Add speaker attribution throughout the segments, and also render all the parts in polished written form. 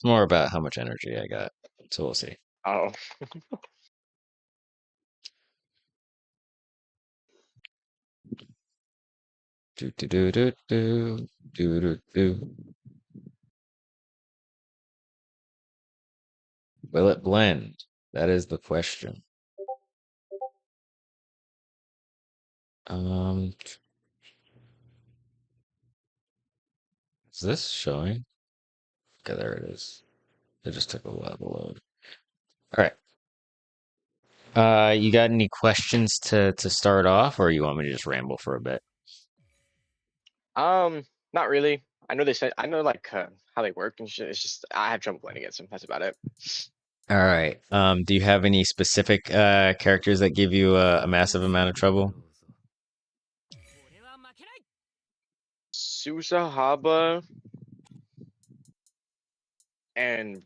Speaker 1: It's more about how much energy I got. So we'll see.
Speaker 2: Oh,
Speaker 1: Do do do do do do do do. Will it blend? That is the question. Um, is this showing? Okay, there it is. It just took a while to load. All right. You got any questions to start off, or you want me to just ramble for a bit?
Speaker 2: not really. I know they said I know like how they work and shit. It's just I have trouble playing against them. That's about it.
Speaker 1: All right. Do you have any specific characters that give you a massive amount of trouble?
Speaker 2: Susahaba and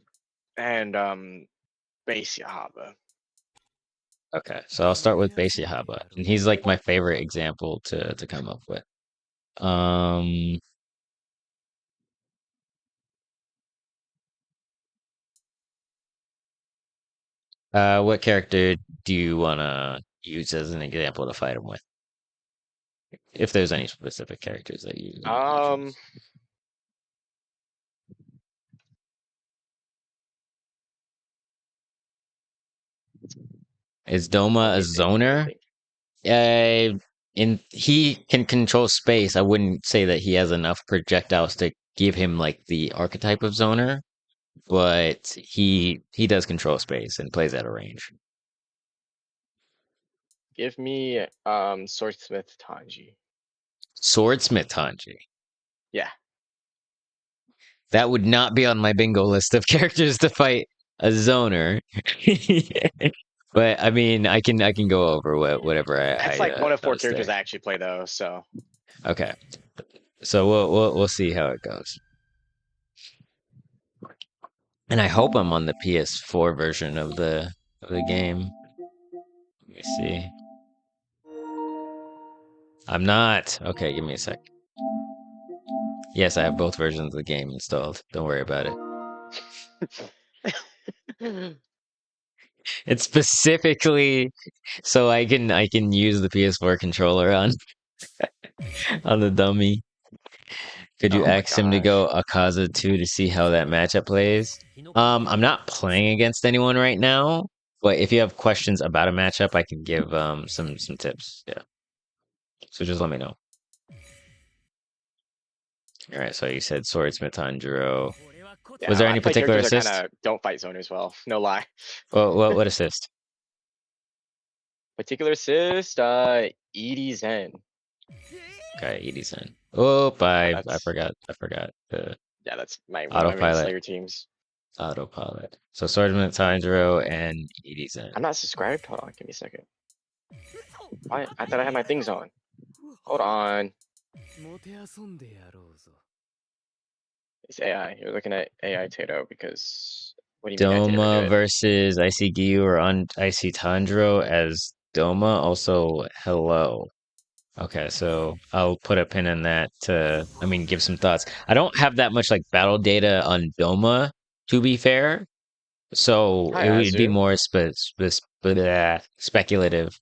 Speaker 2: Base Yahaba.
Speaker 1: Okay, so I'll start with Base Yahaba, and he's like my favorite example to come up with. Um, what character do you wanna use as an example to fight him with? If there's any specific characters that you
Speaker 2: Um,
Speaker 1: choose. Is Doma
Speaker 2: let
Speaker 1: a
Speaker 2: me think. Let me
Speaker 1: zoner?
Speaker 2: think.
Speaker 1: And he can control space. I wouldn't say that he has enough projectiles to give him like the archetype of zoner, but he does control space and plays at a range.
Speaker 2: Give me Swordsmith Tanji.
Speaker 1: Swordsmith Hanji.
Speaker 2: Yeah.
Speaker 1: That would not be on my bingo list of characters to fight a zoner. But I mean, I can go over whatever
Speaker 2: That's
Speaker 1: I
Speaker 2: like one of four
Speaker 1: noticed
Speaker 2: characters
Speaker 1: there.
Speaker 2: I actually play though, so
Speaker 1: Okay, so we'll see how it goes. And I hope I'm on the PS4 version of the game. Let me see. I'm not. Okay, give me a sec. Yes, I have both versions of the game installed. Don't worry about it. It's specifically so I can use the PS4 controller on the dummy. Could you
Speaker 2: oh my
Speaker 1: ask him to
Speaker 2: gosh.
Speaker 1: go Akaza 2 to see how that matchup plays? I'm not playing against anyone right now, but if you have questions about a matchup, I can give some tips. Yeah. So just let me know. All right, so you said Swordsmith Tanjiro. Was
Speaker 2: Yeah,
Speaker 1: there
Speaker 2: I
Speaker 1: any
Speaker 2: play
Speaker 1: particular
Speaker 2: characters that kind
Speaker 1: assist?
Speaker 2: of don't fight zoners well. No lie.
Speaker 1: What assist?
Speaker 2: Particular assist, Edie Zen.
Speaker 1: Okay, ED-Zen. Oh,
Speaker 2: Yeah,
Speaker 1: I
Speaker 2: that's
Speaker 1: forgot. I forgot the
Speaker 2: yeah, that's my one of my main
Speaker 1: autopilot.
Speaker 2: Slayer teams.
Speaker 1: Autopilot. So Swordsmith Tanjiro and ED-Zen.
Speaker 2: I'm not subscribed. Hold on, give me a second. Why? I thought I had my things on. Hold on. It's AI. You're looking at AI Tato because what do you mean I didn't renew
Speaker 1: Doma
Speaker 2: it?
Speaker 1: versus Icy Gyu or on Icy Tanjiro as Doma. Also, hello. Okay, so I'll put a pin in that to, I mean, give some thoughts. I don't have that much like battle data on Doma, to be fair. So
Speaker 2: Hi,
Speaker 1: it would be
Speaker 2: Azu.
Speaker 1: more speculative.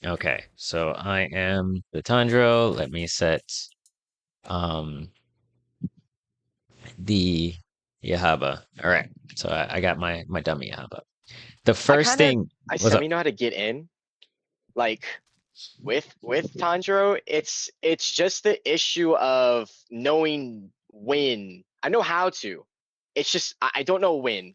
Speaker 1: Okay, so I am the Tanjiro. Let me set um the Yahaba. All right, so I got my dummy Yahaba. The
Speaker 2: I
Speaker 1: first
Speaker 2: kind of
Speaker 1: thing
Speaker 2: I
Speaker 1: was up.
Speaker 2: semi know how to get in. Like with Tanjiro, it's just the issue of knowing when. I know how to. It's just I don't know when.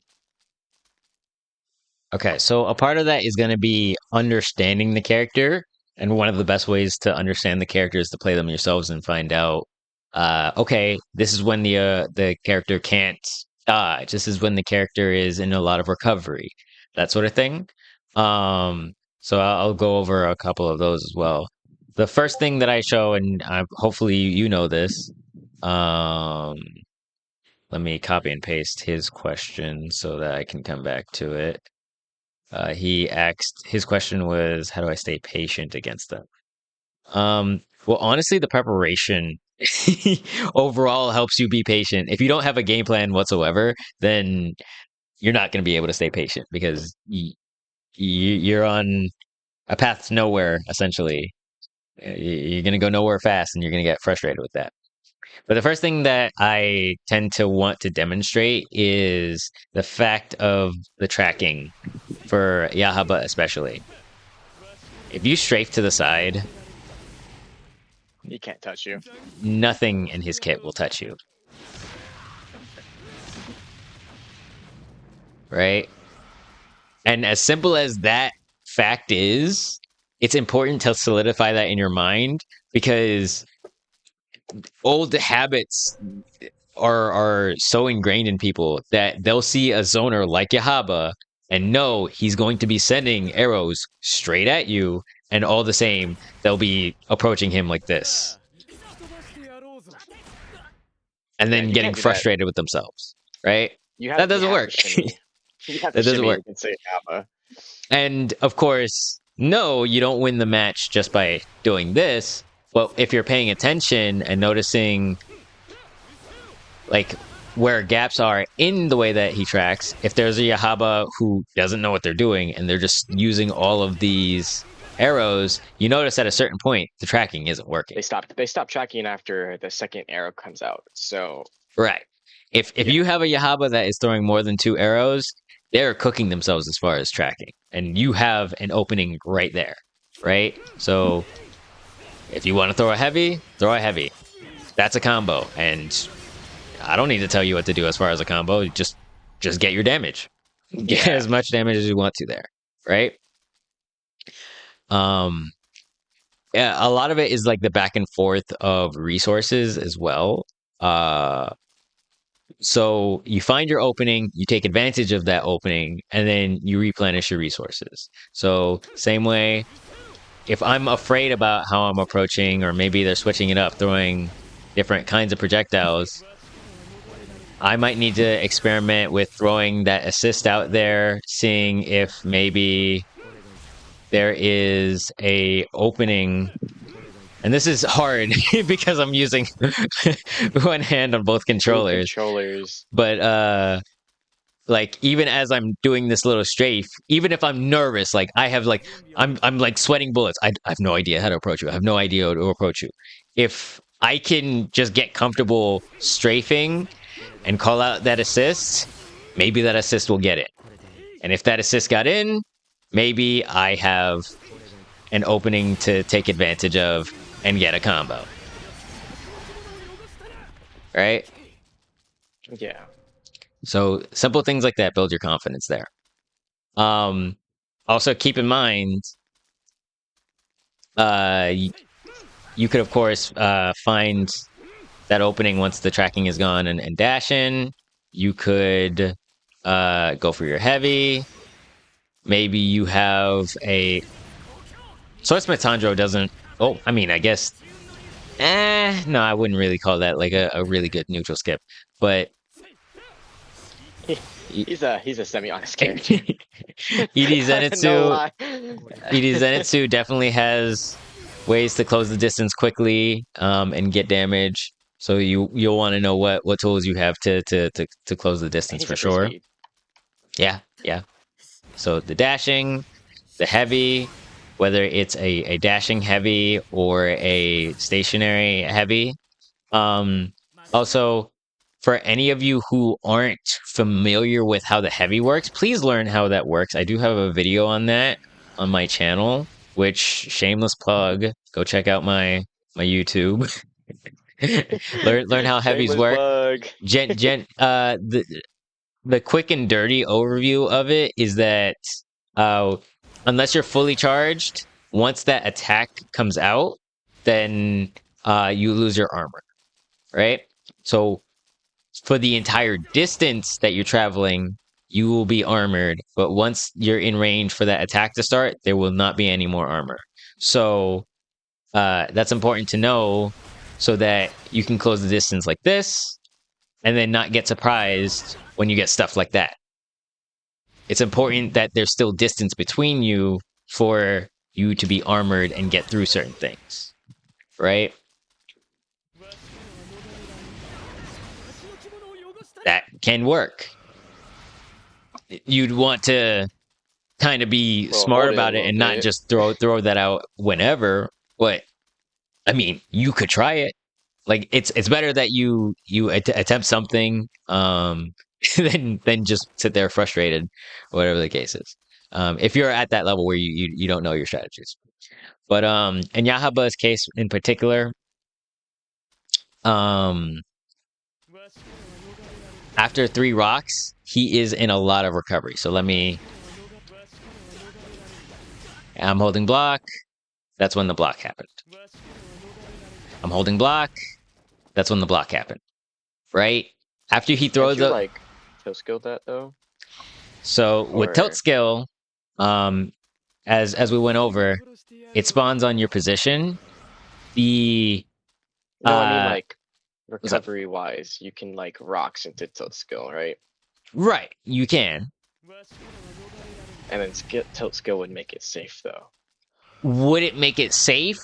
Speaker 1: Okay, so a part of that is going to be understanding the character, and one of the best ways to understand the character is to play them yourselves and find out. Okay, this is when the character can't dodge. This is when the character is in a lot of recovery, that sort of thing. So I'll go over a couple of those as well. The first thing that I show, and hopefully you know this. Um, Let me copy and paste his question so that I can come back to it. He asked, his question was, how do I stay patient against them? Well, honestly, the preparation overall helps you be patient. If you don't have a game plan whatsoever, then you're not going to be able to stay patient because you're on a path to nowhere, essentially. You're going to go nowhere fast and you're going to get frustrated with that. But the first thing that I tend to want to demonstrate is the fact of the tracking for Yahaba, especially. If you strafe to the side,
Speaker 2: He can't touch you.
Speaker 1: nothing in his kit will touch you. Right? And as simple as that fact is, it's important to solidify that in your mind because old habits are so ingrained in people that they'll see a zoner like Yahaba and know he's going to be sending arrows straight at you, and all the same, they'll be approaching him like this. And
Speaker 2: Yeah,
Speaker 1: then
Speaker 2: you
Speaker 1: getting
Speaker 2: can't do that.
Speaker 1: frustrated with themselves, right?
Speaker 2: You
Speaker 1: That
Speaker 2: have you
Speaker 1: doesn't
Speaker 2: have
Speaker 1: work.
Speaker 2: to shimmy. You have to
Speaker 1: That doesn't
Speaker 2: shimmy
Speaker 1: work.
Speaker 2: and say Kappa.
Speaker 1: And of course, no, you don't win the match just by doing this. But if you're paying attention and noticing like where gaps are in the way that he tracks, if there's a Yahaba who doesn't know what they're doing and they're just using all of these arrows, you notice at a certain point the tracking isn't working.
Speaker 2: They stop tracking after the second arrow comes out. So
Speaker 1: Right. If
Speaker 2: yeah,
Speaker 1: you have a Yahaba that is throwing more than 2 arrows, they're cooking themselves as far as tracking. And you have an opening right there. Right? So if you want to throw a heavy, throw a heavy. That's a combo. And I don't need to tell you what to do as far as a combo. Just get your damage. Get
Speaker 2: yeah,
Speaker 1: as much damage as you want to there. Right? Um yeah, a lot of it is like the back and forth of resources as well. So you find your opening, you take advantage of that opening, and then you replenish your resources. So same way, if I'm afraid about how I'm approaching, or maybe they're switching it up, throwing different kinds of projectiles, I might need to experiment with throwing that assist out there, seeing if maybe there is a opening. And this is hard because I'm using one hand on both
Speaker 2: both
Speaker 1: controllers.
Speaker 2: controllers.
Speaker 1: But like even as I'm doing this little strafe, even if I'm nervous, like I'm like sweating bullets. I have no idea how to approach you. I have no idea how to approach you. If I can just get comfortable strafing and call out that assist, maybe that assist will get it. And if that assist got in, maybe I have an opening to take advantage of and get a combo. Right?
Speaker 2: Yeah,
Speaker 1: So simple things like that build your confidence there. Also keep in mind, you could of course find that opening once the tracking is gone and dash in. You could go for your heavy. Maybe you have a Swordsmith Tanjiro doesn't. Oh, I mean, I guess. No, I wouldn't really call that like a really good neutral skip. But
Speaker 2: he's a semi-honest character.
Speaker 1: ED
Speaker 2: No
Speaker 1: Zenitsu
Speaker 2: lie.
Speaker 1: ED Zenitsu definitely has ways to close the distance quickly and get damage. So you'll want to know what tools you have to close the distance
Speaker 2: He's
Speaker 1: for
Speaker 2: a free
Speaker 1: sure.
Speaker 2: speed.
Speaker 1: Yeah, yeah. So the dashing, the heavy, whether it's a dashing heavy or a stationary heavy. Also, for any of you who aren't familiar with how the heavy works, please learn how that works. I do have a video on that on my channel, which shameless plug. Go check out my YouTube. learn how heavies
Speaker 2: Shameless
Speaker 1: work.
Speaker 2: plug.
Speaker 1: The quick and dirty overview of it is that uh, unless you're fully charged, once that attack comes out, then you lose your armor, right? So for the entire distance that you're traveling, you will be armored, but once you're in range for that attack to start, there will not be any more armor. So that's important to know so that you can close the distance like this and then not get surprised when you get stuff like that. It's important that there's still distance between you for you to be armored and get through certain things, right? that can work. You'd want to kind of be
Speaker 2: Well,
Speaker 1: smart
Speaker 2: hold it a
Speaker 1: about it
Speaker 2: little
Speaker 1: and not
Speaker 2: bit.
Speaker 1: just throw that out whenever. But I mean, you could try it. Like it's better that you attempt something than just sit there frustrated, whatever the case is. If you're at that level where you don't know your strategies. But in Yahaba's case in particular, um after 3 rocks, he is in a lot of recovery. So I'm holding block. That's when the block happened. I'm holding block. That's when the block happened. Right? After he
Speaker 2: Can't
Speaker 1: throws
Speaker 2: you
Speaker 1: the
Speaker 2: like kill skill that though?
Speaker 1: so with tilt
Speaker 2: Or
Speaker 1: skill, um, as we went over, it spawns on your position. The
Speaker 2: no, I mean like
Speaker 1: what's up?
Speaker 2: recovery wise, you can like rocks into tilt skill, right?
Speaker 1: Right, you can.
Speaker 2: And then tilt skill would make it safe though.
Speaker 1: Would it make it safe?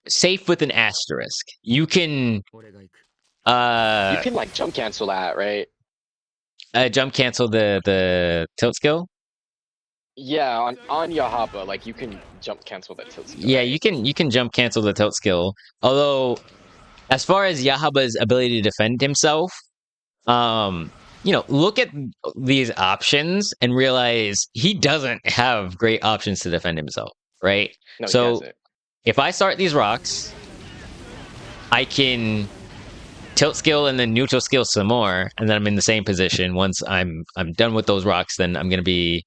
Speaker 1: Safe with an asterisk.
Speaker 2: You
Speaker 1: Uh
Speaker 2: can like jump cancel that, right?
Speaker 1: jump cancel the tilt skill.
Speaker 2: Yeah, on Yahaba, like you can jump cancel that tilt skill,
Speaker 1: Yeah,
Speaker 2: right?
Speaker 1: you can jump cancel the tilt skill. Although, as far as Yahaba's ability to defend himself, um, look at these options and realize he doesn't have great options to defend himself, right?
Speaker 2: No, he
Speaker 1: So
Speaker 2: hasn't.
Speaker 1: if I start these rocks, I can tilt skill and then neutral skill some more, and then I'm in the same position. Once I'm done with those rocks, then I'm gonna be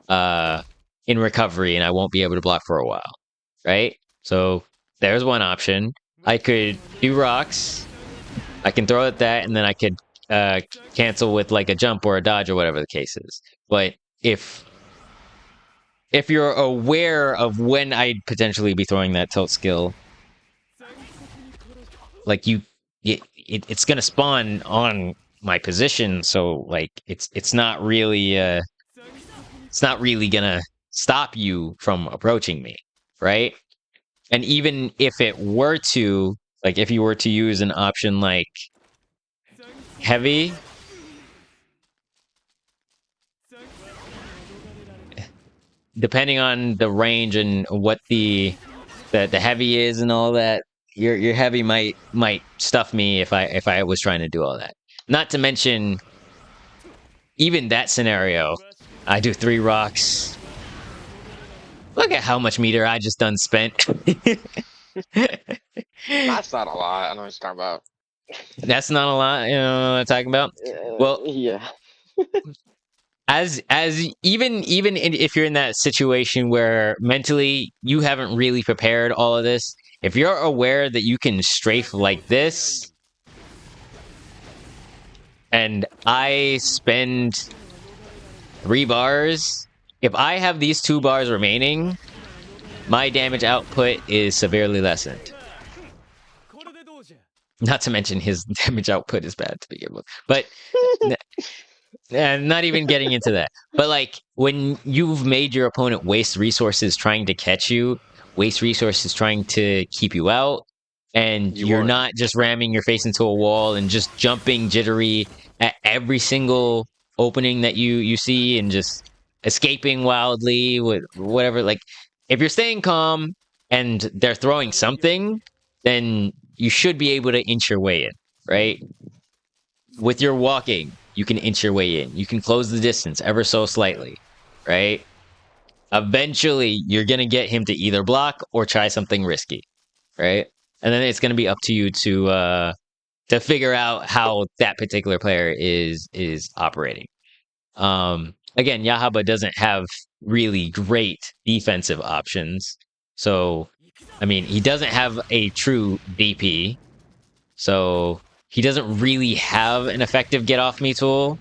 Speaker 1: uh in recovery and I won't be able to block for a while. Right? So there's one option. I could do rocks. I can throw at that, and then I could uh cancel with like a jump or a dodge or whatever the case is. But if you're aware of when I'd potentially be throwing that tilt skill, like it's gonna spawn on my position, so like it's not really gonna stop you from approaching me, right? And even if it were to, like, if you were to use an option like heavy, depending on the range and what the heavy is and all that, your heavy might stuff me if I was trying to do all that. Not to mention, even that scenario, I do 3 rocks. Look at how much meter I just done spent.
Speaker 2: That's not a lot. I know what you're talking about.
Speaker 1: That's not a lot, you know what I'm talking about. Well,
Speaker 2: Yeah.
Speaker 1: as even if you're in that situation where mentally you haven't really prepared all of this, if you're aware that you can strafe like this, and I spend 3 bars, if I have these 2 bars remaining, my damage output is severely lessened. Not to mention his damage output is bad to begin with. But not even getting into that. But like when you've made your opponent waste resources trying to catch you, waste resources trying to keep you out, and
Speaker 2: You
Speaker 1: you're
Speaker 2: won.
Speaker 1: not just ramming your face into a wall and just jumping jittery at every single opening that you see and just escaping wildly with whatever. Like if you're staying calm and they're throwing something, then you should be able to inch your way in, right? With your walking, you can inch your way in. You can close the distance ever so slightly, right? Eventually, you're going to get him to either block or try something risky, right? And then it's going to be up to you to figure out how that particular player is operating. Again, Yahaba doesn't have really great defensive options. So, I mean, he doesn't have a true DP. So he doesn't really have an effective get off me tool.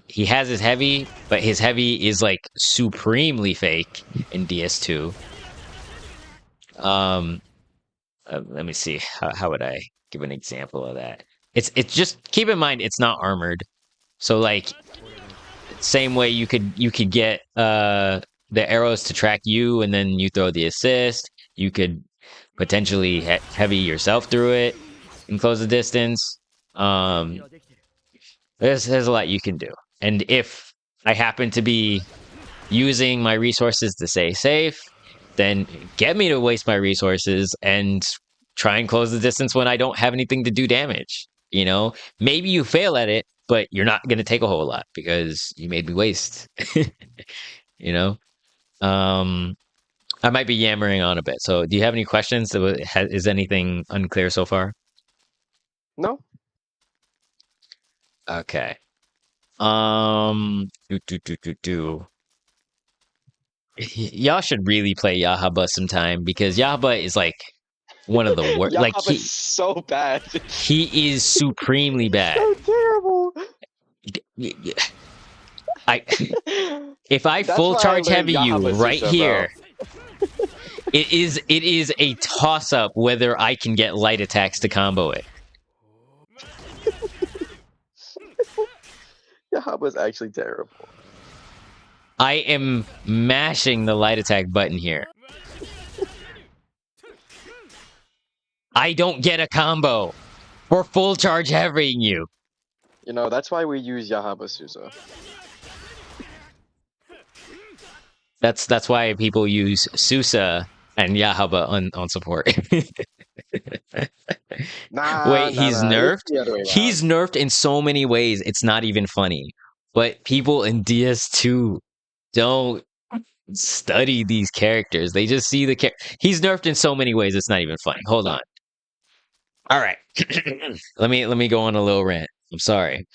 Speaker 1: He has his heavy, but his heavy is like supremely fake in DS2. Um, let me see. How would I give an example of that? It's just keep in mind it's not armored. So like same way you could get the arrows to track you and then you throw the assist. You could potentially heavy yourself through it and close the distance. Um, there's a lot you can do. And if I happen to be using my resources to stay safe, then get me to waste my resources and try and close the distance when I don't have anything to do damage. You know, maybe you fail at it, but you're not going to take a whole lot because you made me waste. You know, um, I might be yammering on a bit. So, do you have any questions? Is anything unclear so far?
Speaker 2: No,
Speaker 1: Okay. Do. Y'all should really play Yahaba sometime because Yahaba is like one of the worst. Like
Speaker 2: Yahaba's so bad.
Speaker 1: he is supremely
Speaker 2: He's
Speaker 1: bad.
Speaker 2: so terrible.
Speaker 1: I if I
Speaker 2: That's
Speaker 1: full
Speaker 2: why I
Speaker 1: charge
Speaker 2: learned
Speaker 1: heavy you
Speaker 2: Yahaba
Speaker 1: right
Speaker 2: Susa, bro.
Speaker 1: here, it is a toss up whether I can get light attacks to combo it.
Speaker 2: Yahaba's actually terrible.
Speaker 1: I am mashing the light attack button here. I don't get a combo for full charge heavying you.
Speaker 2: You know, that's why we use Yahaba Susa.
Speaker 1: That's why people use Susa and Yahaba on support.
Speaker 2: Nah,
Speaker 1: Wait,
Speaker 2: nah,
Speaker 1: he's
Speaker 2: nah. It's
Speaker 1: nerfed?
Speaker 2: the other way
Speaker 1: He's
Speaker 2: around.
Speaker 1: nerfed in so many ways, it's not even funny. But people in DS2 don't study these characters. They just see the he's nerfed in so many ways, it's not even funny. Hold on. All right. let me go on a little rant. I'm sorry.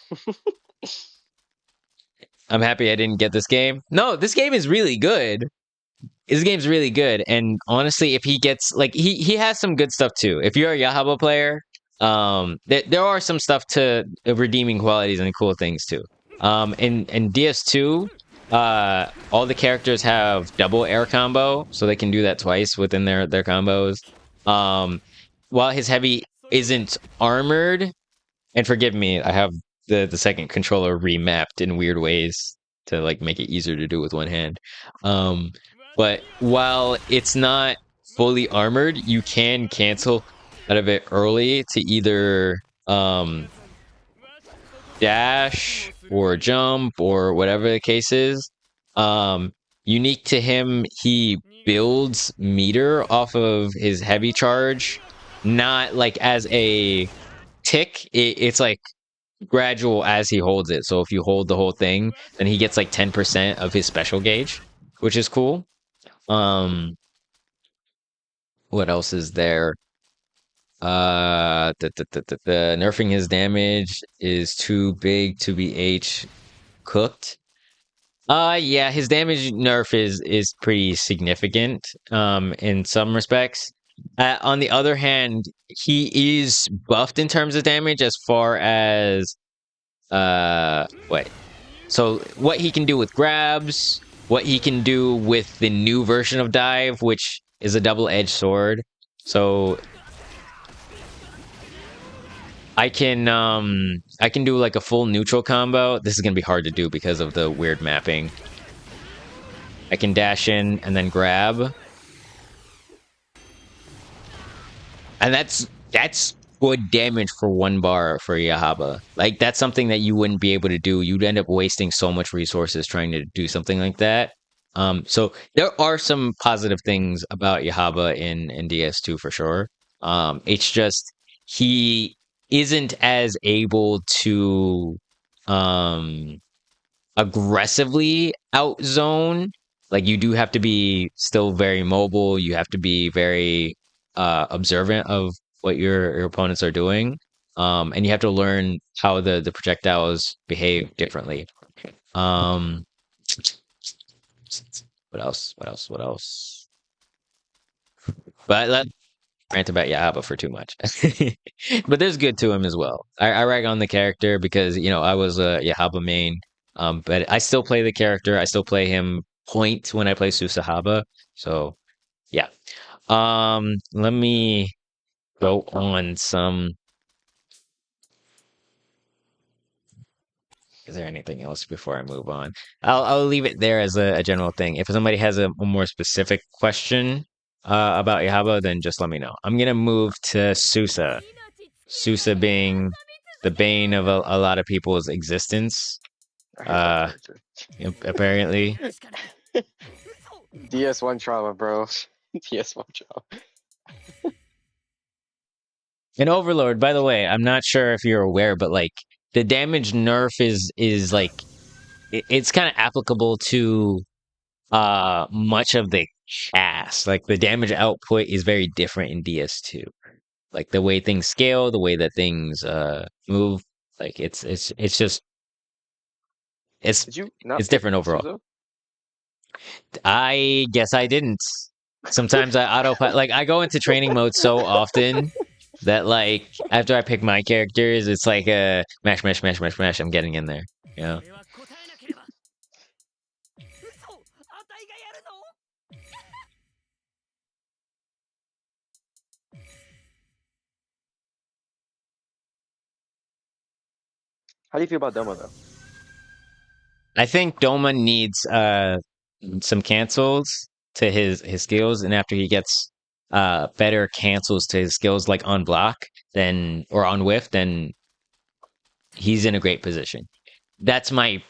Speaker 1: I'm happy I didn't get this game. No, this game is really good. This game's really good, and honestly, if he gets like he has some good stuff too. If you're a Yahaba player, there are some stuff to redeeming qualities and cool things too. In DS2, all the characters have double air combo, so they can do that twice within their combos. Um, while his heavy isn't armored, and forgive me, I have the second controller remapped in weird ways to like make it easier to do with one hand. Um, but while it's not fully armored, you can cancel out of it early to either dash or jump or whatever the case is. Um, Unique to him, he builds meter off of his heavy charge, not like as a tick. It's like gradual as he holds it. So if you hold the whole thing, then he gets like 10% of his special gauge, which is cool. Um, what else is there? The nerfing his damage is too big to be H cooked. Yeah, his damage nerf is pretty significant in some respects. On the other hand, he is buffed in terms of damage as far as wait. So what he can do with grabs, what he can do with the new version of dive, which is a double-edged sword. So I can do like a full neutral combo. This is gonna be hard to do because of the weird mapping. I can dash in and then grab. And that's good damage for one bar for Yahaba. Like that's something that you wouldn't be able to do. You'd end up wasting so much resources trying to do something like that. So there are some positive things about Yahaba in DS2 for sure. It's just he isn't as able to um aggressively outzone. Like you do have to be still very mobile. You have to be very observant of what your opponents are doing. And you have to learn how the projectiles behave differently. Um, what else? What else? What else? But let rant about Yahaba for too much. But there's good to him as well. I rag on the character because I was a Yahaba main. But I still play the character. I still play him point when I play Susahaba. So yeah. Let me go on some. Is there anything else before I move on? I'll leave it there as a general thing. If somebody has a more specific question about Yahaba, then just let me know. I'm gonna move to Susa. Susa being the bane of a lot of people's existence.
Speaker 2: I hate that
Speaker 1: Uh,
Speaker 2: character.
Speaker 1: apparently.
Speaker 2: DS1 trauma, bro. DS1 trauma.
Speaker 1: And Overlord, by the way, I'm not sure if you're aware, but like the damage nerf is like it's kind of applicable to much of the cast. Like the damage output is very different in DS2. Like the way things scale, the way that things move, like it's just it's
Speaker 2: Did you not
Speaker 1: it's
Speaker 2: pick
Speaker 1: different overall.
Speaker 2: Suzo?
Speaker 1: I guess I didn't. Sometimes I autopilot, like I go into training mode so often that like after I pick my characters, it's like a mash, mash, mash, mash, mash. I'm getting in there. You know?
Speaker 2: How do you feel about Doma though?
Speaker 1: I think Doma needs some cancels to his skills, and after he gets better cancels to his skills, like on block, then or on whiff, then he's in a great position. That's my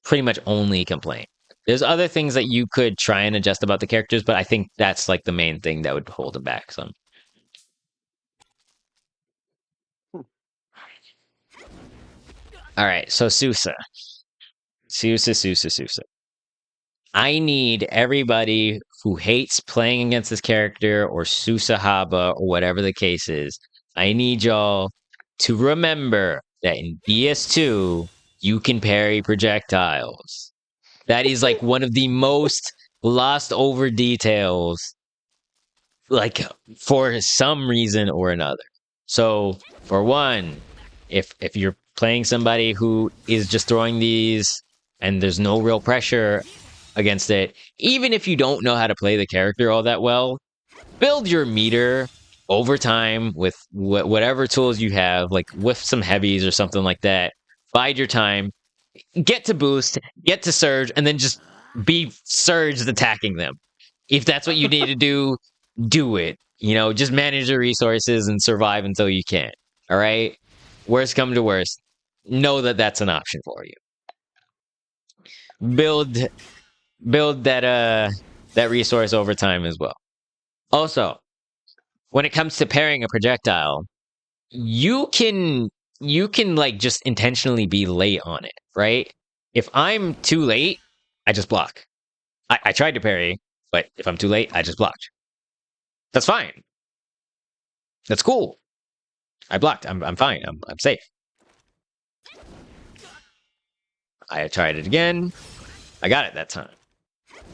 Speaker 1: pretty much only complaint. There's other things that you could try and adjust about the characters, but I think that's like the main thing that would hold him back some.
Speaker 2: Hmm.
Speaker 1: All right, so Susa. Susa. I need everybody who hates playing against this character or Susa Haba or whatever the case is. I need y'all to remember that in BS2, you can parry projectiles. That is like one of the most glossed over details, like for some reason or another. So, for one, if you're playing somebody who is just throwing these and there's no real pressure against it, even if you don't know how to play the character all that well, build your meter over time with whatever tools you have, like with some heavies or something like that. Bide your time, get to boost, get to surge, and then just be surged attacking them. If that's what you need to do it. You know, just manage your resources and survive until you can. All right. Worst come to worst, know that that's an option for you. Build build that resource over time as well. Also, when it comes to pairing a projectile, you can like just intentionally be late on it, right? If I'm too late, I just block. I tried to parry, but if I'm too late, I just blocked. That's fine. That's cool. I blocked. I'm fine. I'm safe. I tried it again. I got it that time.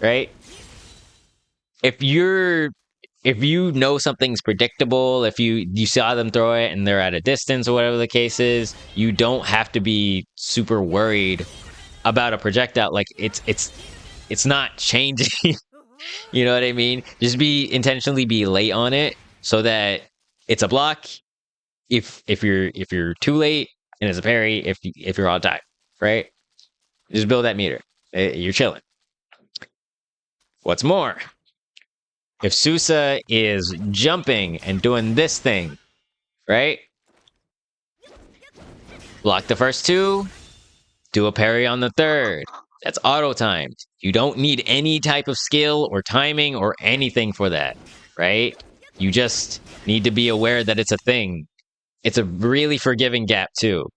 Speaker 1: Right? If you're if you know something's predictable, if you saw them throw it and they're at a distance or whatever the case is, you don't have to be super worried about a projectile. Like it's not changing. You know what I mean? Just be intentionally be late on it so that it's a block. If you're too late and it's a parry, if you're on time, right? Just build that meter. You're chilling. What's more, if Susa is jumping and doing this thing, right? Block the first two, do a parry on the third. That's auto timed. You don't need any type of skill or timing or anything for that, right? You just need to be aware that it's a thing. It's a really forgiving gap, too.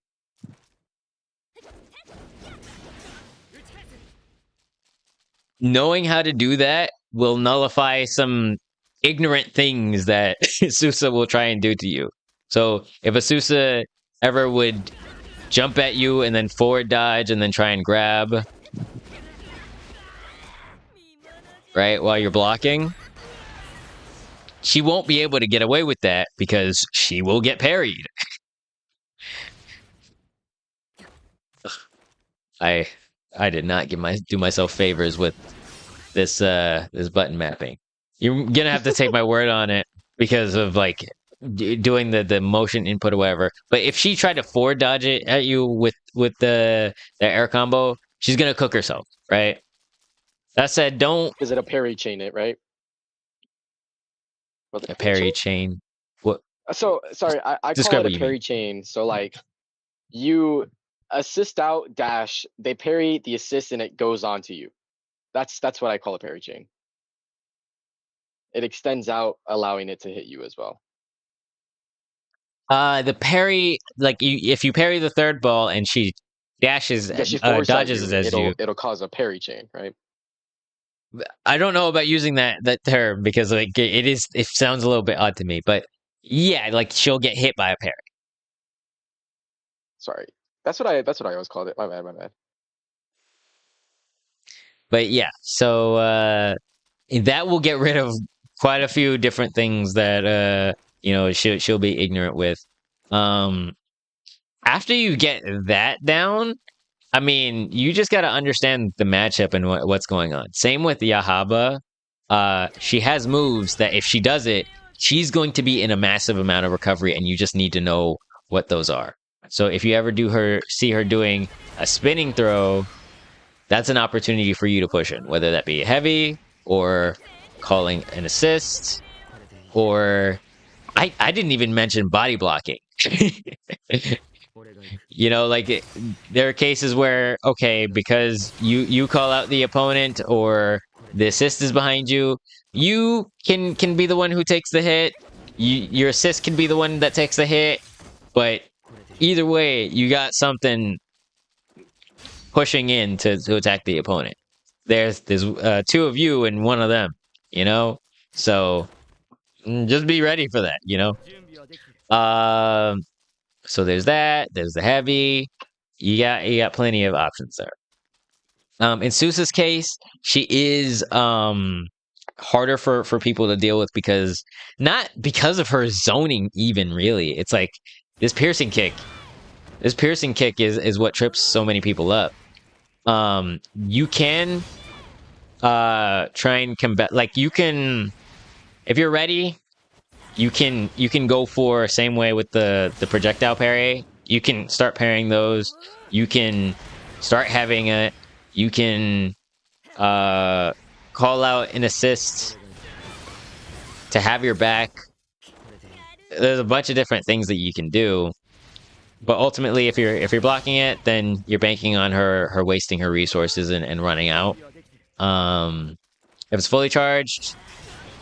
Speaker 1: Knowing how to do that will nullify some ignorant things that Susa will try and do to you. So if a Susa ever would jump at you and then forward dodge and then try and grab, right, while you're blocking, she won't be able to get away with that because she will get parried. I I did not do myself favors with this button mapping. You're gonna have to take my word on it because of like doing the motion input or whatever. But if she tried to forward dodge it at you with the air combo, she's gonna cook herself, right? That said, don't
Speaker 2: Is it a parry chain it, right? Was it
Speaker 1: a
Speaker 2: parry
Speaker 1: parry
Speaker 2: chain?
Speaker 1: chain. What
Speaker 2: So sorry, I call
Speaker 1: describe
Speaker 2: it a
Speaker 1: what you mean?
Speaker 2: parry chain. So like You assist out dash. They parry the assist and it goes on to you. That's what I call a parry chain. It extends out, allowing it to hit you as well.
Speaker 1: The parry, like if you parry the third ball and she dashes,
Speaker 2: Yeah, she forwards at
Speaker 1: dodges
Speaker 2: you.
Speaker 1: as you.
Speaker 2: It'll cause a parry chain, right?
Speaker 1: I don't know about using that term because like it sounds a little bit odd to me, but yeah, like she'll get hit by a parry.
Speaker 2: Sorry. That's what I always called it. My bad, my bad.
Speaker 1: But yeah, so that will get rid of quite a few different things that she'll be ignorant with. Um, After you get that down, I mean, you just got to understand the matchup and what's going on. Same with Yahaba. She has moves that if she does it, she's going to be in a massive amount of recovery, and you just need to know what those are. So if you ever see her doing a spinning throw, that's an opportunity for you to push in, whether that be heavy or calling an assist, or I didn't even mention body blocking. There are cases where okay, because you call out the opponent or the assist is behind you, you can be the one who takes the hit. Your assist can be the one that takes the hit, but either way, you got something pushing in to attack the opponent. There's two of you and one of them, so just be ready for that, so there's that. There's the heavy. You got plenty of options there. In Sousa's case, she is harder for people to deal with because not because of her zoning even really. It's like this piercing kick. This piercing kick is what trips so many people up. You can try and combat, like you can, if you're ready, you can go for same way with the projectile parry. You can start parrying those. You can start having it. You can call out an assist to have your back. There's a bunch of different things that you can do. But ultimately, if you're blocking it, then you're banking on her wasting her resources and running out. If it's fully charged,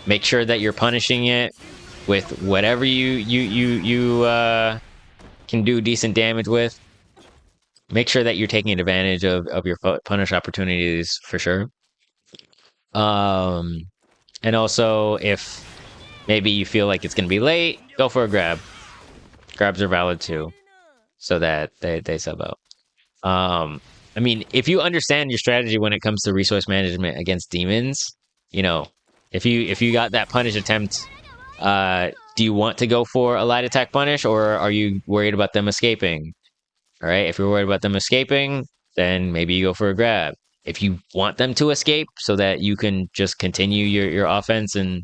Speaker 1: make sure that you're punishing it with whatever you can do decent damage with. Make sure that you're taking advantage of your punish opportunities for sure. And also if maybe you feel like it's gonna be late, go for a grab. Grabs are valid too, so that they sub out. I mean, if you understand your strategy when it comes to resource management against demons, if you got that punish attempt, do you want to go for a light attack punish, or are you worried about them escaping? All right, if you're worried about them escaping, then maybe you go for a grab. If you want them to escape so that you can just continue your offense and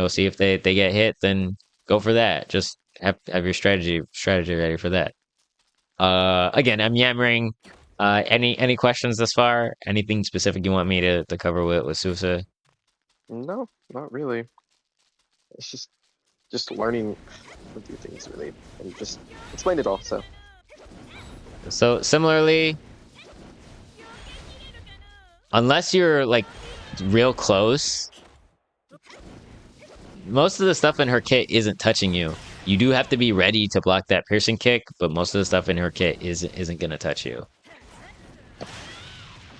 Speaker 1: see if they get hit, then go for that. Just have your strategy ready for that. Again, I'm yammering. Any questions thus far? Anything specific you want me to cover with Sousa?
Speaker 2: No, not really. It's just learning to do things really, and just explain it all.
Speaker 1: So similarly, unless you're like real close, most of the stuff in her kit isn't touching you. You do have to be ready to block that piercing kick, but most of the stuff in her kit isn't gonna touch you.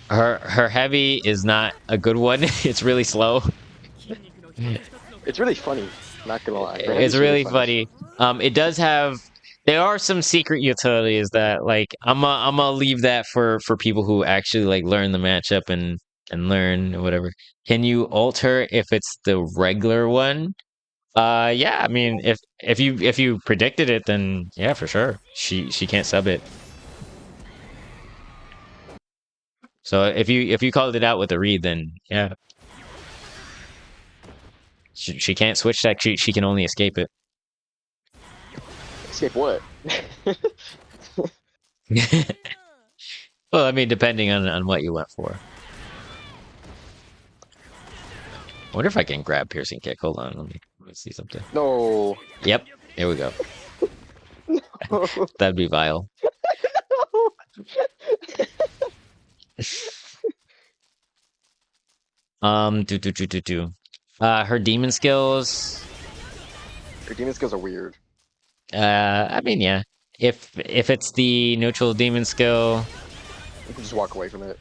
Speaker 1: Her heavy is not a good one. It's really slow.
Speaker 2: It's really funny. Not gonna lie.
Speaker 1: It's really funny. It does have. There are some secret utilities that like I'm gonna leave that for people who actually like learn the matchup and learn whatever. Can you alter if it's the regular one? Yeah. I mean, if you predicted it, then yeah, for sure. She can't sub it. So if you called it out with a read, then yeah, she can't switch that. She can only escape it.
Speaker 2: Escape what?
Speaker 1: Well, I mean, depending on what you went for. I wonder if I can grab piercing kick. Hold on, let me see something.
Speaker 2: No.
Speaker 1: Yep, here we go. That'd be vile. Do. Her demon skills.
Speaker 3: Her demon skills are weird.
Speaker 1: I mean, yeah. If it's the neutral demon skill,
Speaker 3: You can just walk away from it.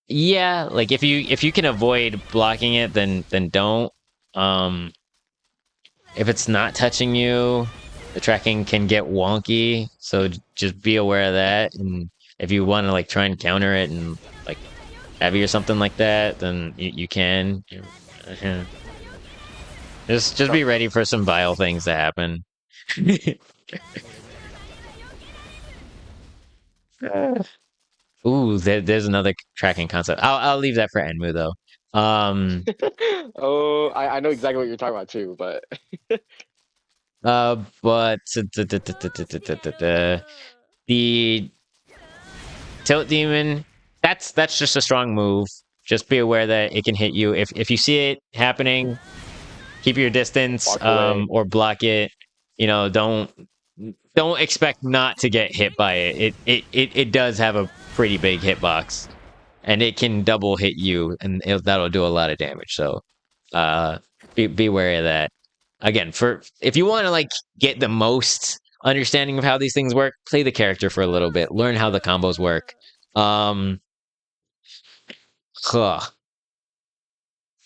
Speaker 1: yeah. Like if you can avoid blocking it, then don't. Um, if it's not touching you, the tracking can get wonky. So just be aware of that. And if you want to like try and counter it and like heavy or something like that, then you can. Uh, just be
Speaker 3: Trust me.
Speaker 1: ready for some vile things to happen. Ooh, there's another tracking concept. I'll leave that for Enmu though. Um,
Speaker 3: Oh, I know exactly what you're talking about too, but
Speaker 1: but the tilt demon, that's just a strong move. Just be aware that it can hit you. If you see it happening, keep your distance,
Speaker 3: walk away.
Speaker 1: or block it. You know, don't expect not to get hit by it. It does have a pretty big hitbox, and it can double hit you, and that'll do a lot of damage. So, be wary of that. Again, for if you want to like get the most understanding of how these things work, play the character for a little bit, learn how the combos work. Um, huh.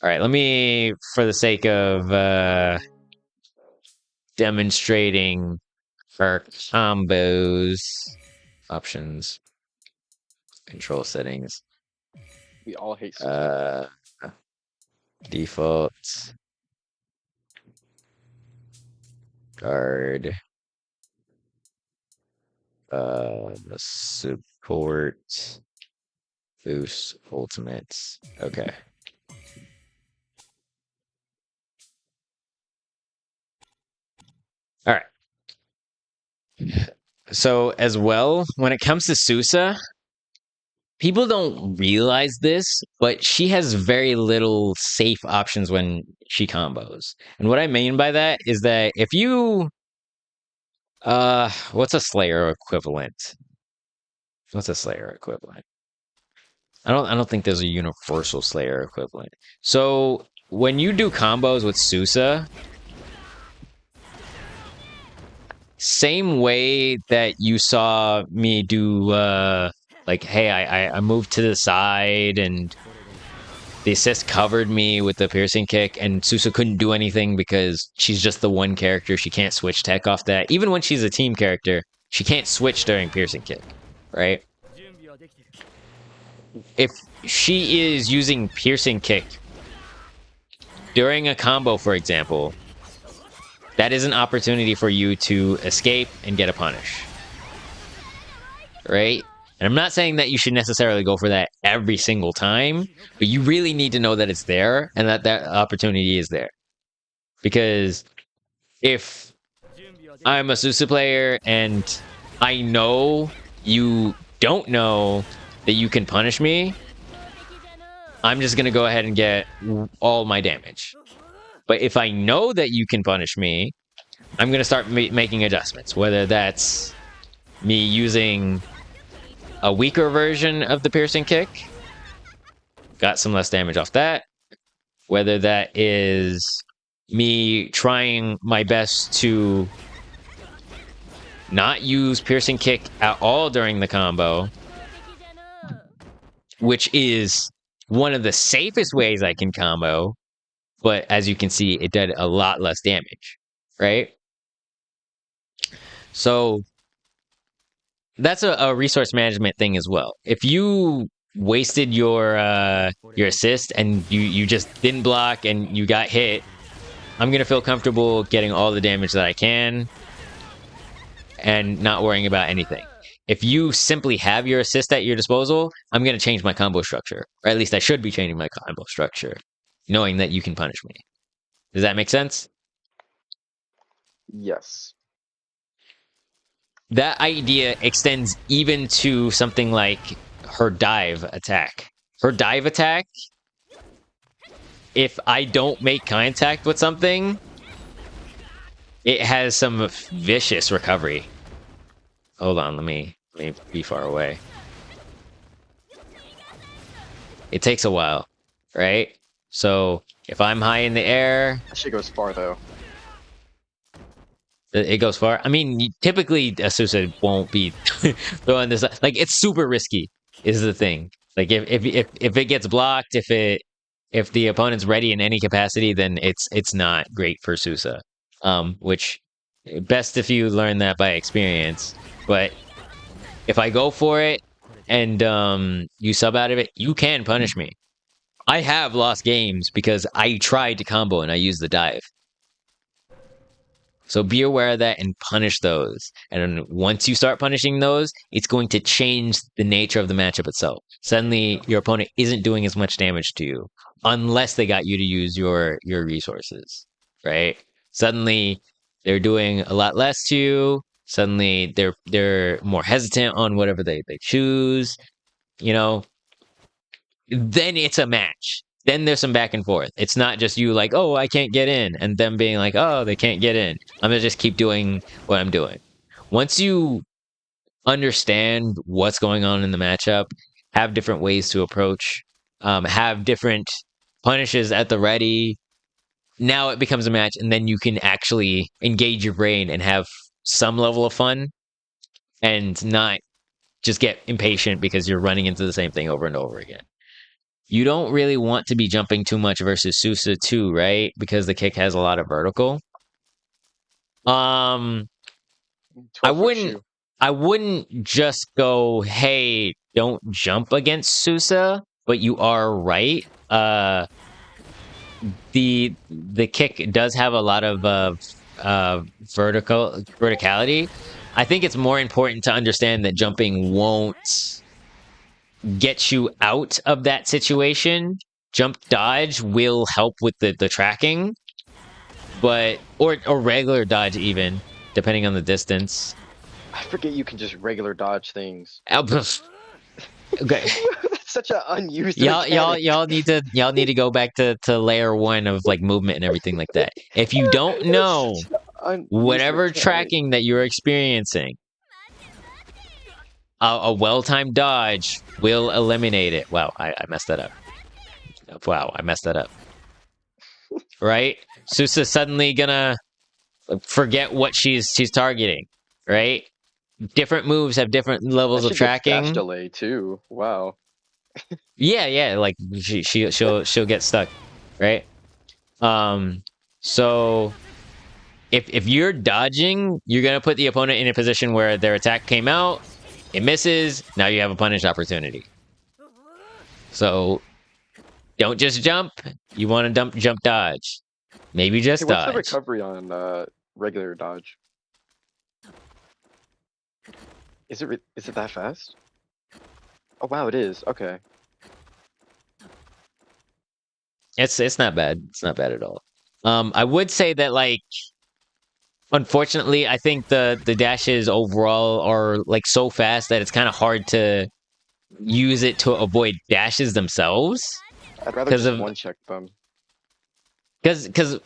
Speaker 1: All right, let me, for the sake of demonstrating our combos options, control settings,
Speaker 3: We all hate Susan.
Speaker 1: uh, default, guard, support, boost, ultimates. Okay. All right. So as well, when it comes to Susa, people don't realize this, but she has very little safe options when she combos. And what I mean by that is that if you what's a Slayer equivalent? What's a Slayer equivalent? I don't think there's a universal Slayer equivalent. So when you do combos with Susa, same way that you saw me do like hey I moved to the side and the assist covered me with the piercing kick, and Susa couldn't do anything because she's just the one character. She can't switch tech off that. Even when she's a team character, she can't switch during piercing kick, right? If she is using piercing kick during a combo, for example, that is an opportunity for you to escape and get a punish, right? And I'm not saying that you should necessarily go for that every single time, but you really need to know that it's there and that that opportunity is there. Because if I'm a Susa player and I know you don't know that you can punish me, I'm just going to go ahead and get all my damage. But if I know that you can punish me, I'm going to start making adjustments, whether that's me using a weaker version of the piercing kick, got some less damage off that, whether that is me trying my best to not use piercing kick at all during the combo, which is one of the safest ways I can combo, but as you can see, it did a lot less damage, right? So that's a resource management thing as well. If you wasted your assist and you just didn't block and you got hit, I'm gonna feel comfortable getting all the damage that I can and not worrying about anything. If you simply have your assist at your disposal, I'm gonna change my combo structure, or at least I should be changing my combo structure, knowing that you can punish me. Does that make sense?
Speaker 3: Yes.
Speaker 1: That idea extends even to something like her dive attack. Her dive attack, if I don't make contact with something, it has some vicious recovery. Hold on, let me be far away. It takes a while. right? So if I'm high in the air,
Speaker 3: That shit goes far though.
Speaker 1: it goes far. I mean, typically a suicide won't be throwing this. Like it's super risky. Is the thing. Like if it gets blocked, if the opponent's ready in any capacity, then it's not great for Susa. Which best if you learn that by experience. But if I go for it and you sub out of it, you can punish me. I have lost games because I tried to combo and I used the dive. So be aware of that and punish those. And once you start punishing those, it's going to change the nature of the matchup itself. Suddenly, your opponent isn't doing as much damage to you unless they got you to use your resources, right? Suddenly, they're doing a lot less to you. Suddenly, they're more hesitant on whatever they choose. You know, then it's a match. Then there's some back and forth. It's not just you like, oh, I can't get in, and them being like, oh, they can't get in. I'm gonna just keep doing what I'm doing. Once you understand what's going on in the matchup, have different ways to approach, have different punishes at the ready. Now it becomes a match, and then you can actually engage your brain and have some level of fun, and not just get impatient because you're running into the same thing over and over again. You don't really want to be jumping too much versus Susa too, right? Because the kick has a lot of vertical. I
Speaker 3: 12-foot
Speaker 1: wouldn't
Speaker 3: shoe.
Speaker 1: I wouldn't just go, hey, don't jump against Susa, but you are right. The kick does have a lot of verticality. I think it's more important to understand that jumping won't get you out of that situation. Jump dodge will help with the tracking, but or regular dodge even, depending on the distance.
Speaker 3: I forget you can just regular dodge things.
Speaker 1: Okay.
Speaker 3: That's such an unused
Speaker 1: Y'all
Speaker 3: mechanic.
Speaker 1: y'all need to go back to layer 1 of like movement and everything like that. If you don't
Speaker 3: That's
Speaker 1: know
Speaker 3: such an unused
Speaker 1: whatever
Speaker 3: mechanic.
Speaker 1: tracking that you're experiencing, a well-timed dodge will eliminate it. Wow, I messed that up. Wow, I messed that up. Right? Susa's suddenly gonna forget what she's targeting, right? Different moves have different
Speaker 3: That
Speaker 1: levels of
Speaker 3: shit gets dash
Speaker 1: tracking.
Speaker 3: delay too. Wow.
Speaker 1: Yeah, like she'll get stuck, right? So if you're dodging, you're gonna put the opponent in a position where their attack came out, it misses, now you have a punish opportunity. So don't just jump, you want to jump dodge. Maybe just
Speaker 3: Hey, what's the
Speaker 1: dodge.
Speaker 3: recovery on regular dodge? Is it that fast? Oh wow, it is. Okay.
Speaker 1: It's not bad. It's not bad at all. I would say that like unfortunately, I think the dashes overall are like so fast that it's kind of hard to use it to avoid dashes themselves
Speaker 3: I'd rather
Speaker 1: because
Speaker 3: just
Speaker 1: of
Speaker 3: one check them.
Speaker 1: because